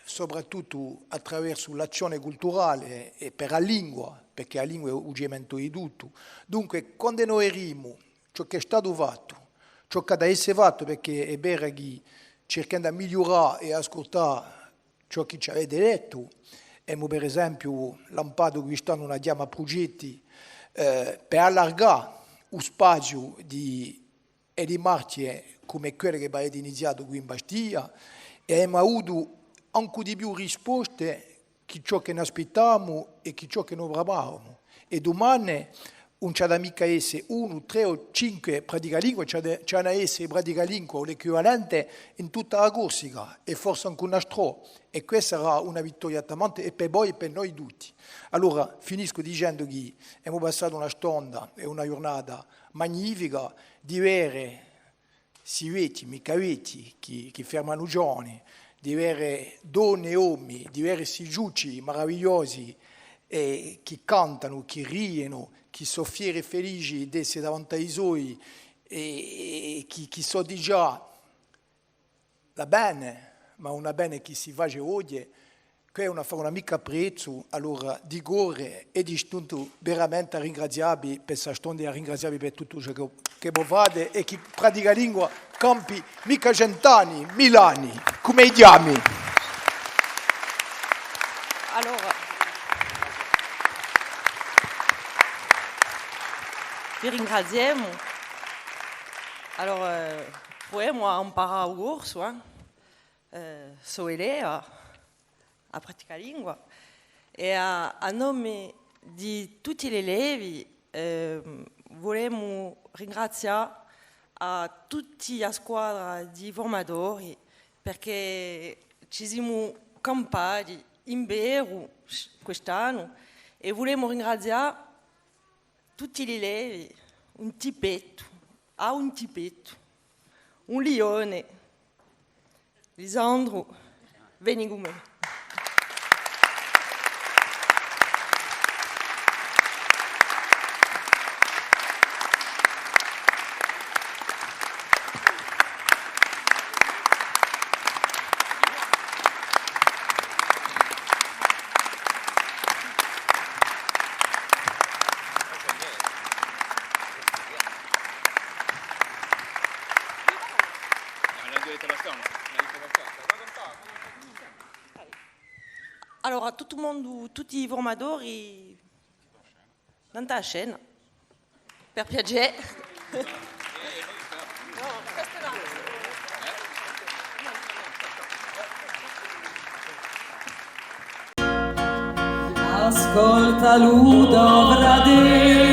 soprattutto attraverso l'azione culturale e per la lingua, perché la lingua è un cemento di tutto. Dunque, quando noi erimo ciò che è stato fatto, ciò che deve essere fatto, perché è vero che cercando di migliorare e ascoltare ciò che ci avete detto, abbiamo per esempio lampato quest'anno una chiama progetti per allargare lo spazio di marce come quello che avete iniziato qui in Bastia e abbiamo avuto anche di più risposte che ciò che ne aspettavamo e che ciò che noi bravavamo. E domani non c'è da mica essere 1, 3 o 5 praticalingue, c'è da essere praticalingue o l'equivalente in tutta la Corsica e forse anche una stro. E questa sarà una vittoria tamante e per voi e per noi tutti. Allora finisco dicendo che abbiamo passato una stonda e una giornata magnifica di avere sivetti, micavetti che fermano giorni, di avere donne e uomini, di avere sigiucci meravigliosi che cantano, che ridono, che sono fieri e felici di essere davanti ai suoi e che so di già la bene, ma una bene che si fa oggi, che è una mica prezzo, allora di cuore e di stunto veramente ringraziabili per questa stonda e ringraziabili per tutto ciò che voi fate e che pratica lingua campi mica 100 anni, 1000 anni, come i diami. Allora, vi ringraziamo. Allora, proviamo imparare il corso, so Elea, a pratica lingua, e a nome di tutti gli elevi vogliamo ringraziare a tutti la squadra di formatori perché ci siamo campati in vero quest'anno e vogliamo ringraziare tutti gli elevi, un tipetto, un lione, Lisandro, vieni con me. allora tutto il mondo, tutti i formatori, dans la scène, per piacere. Ascolta Ludo Bradello.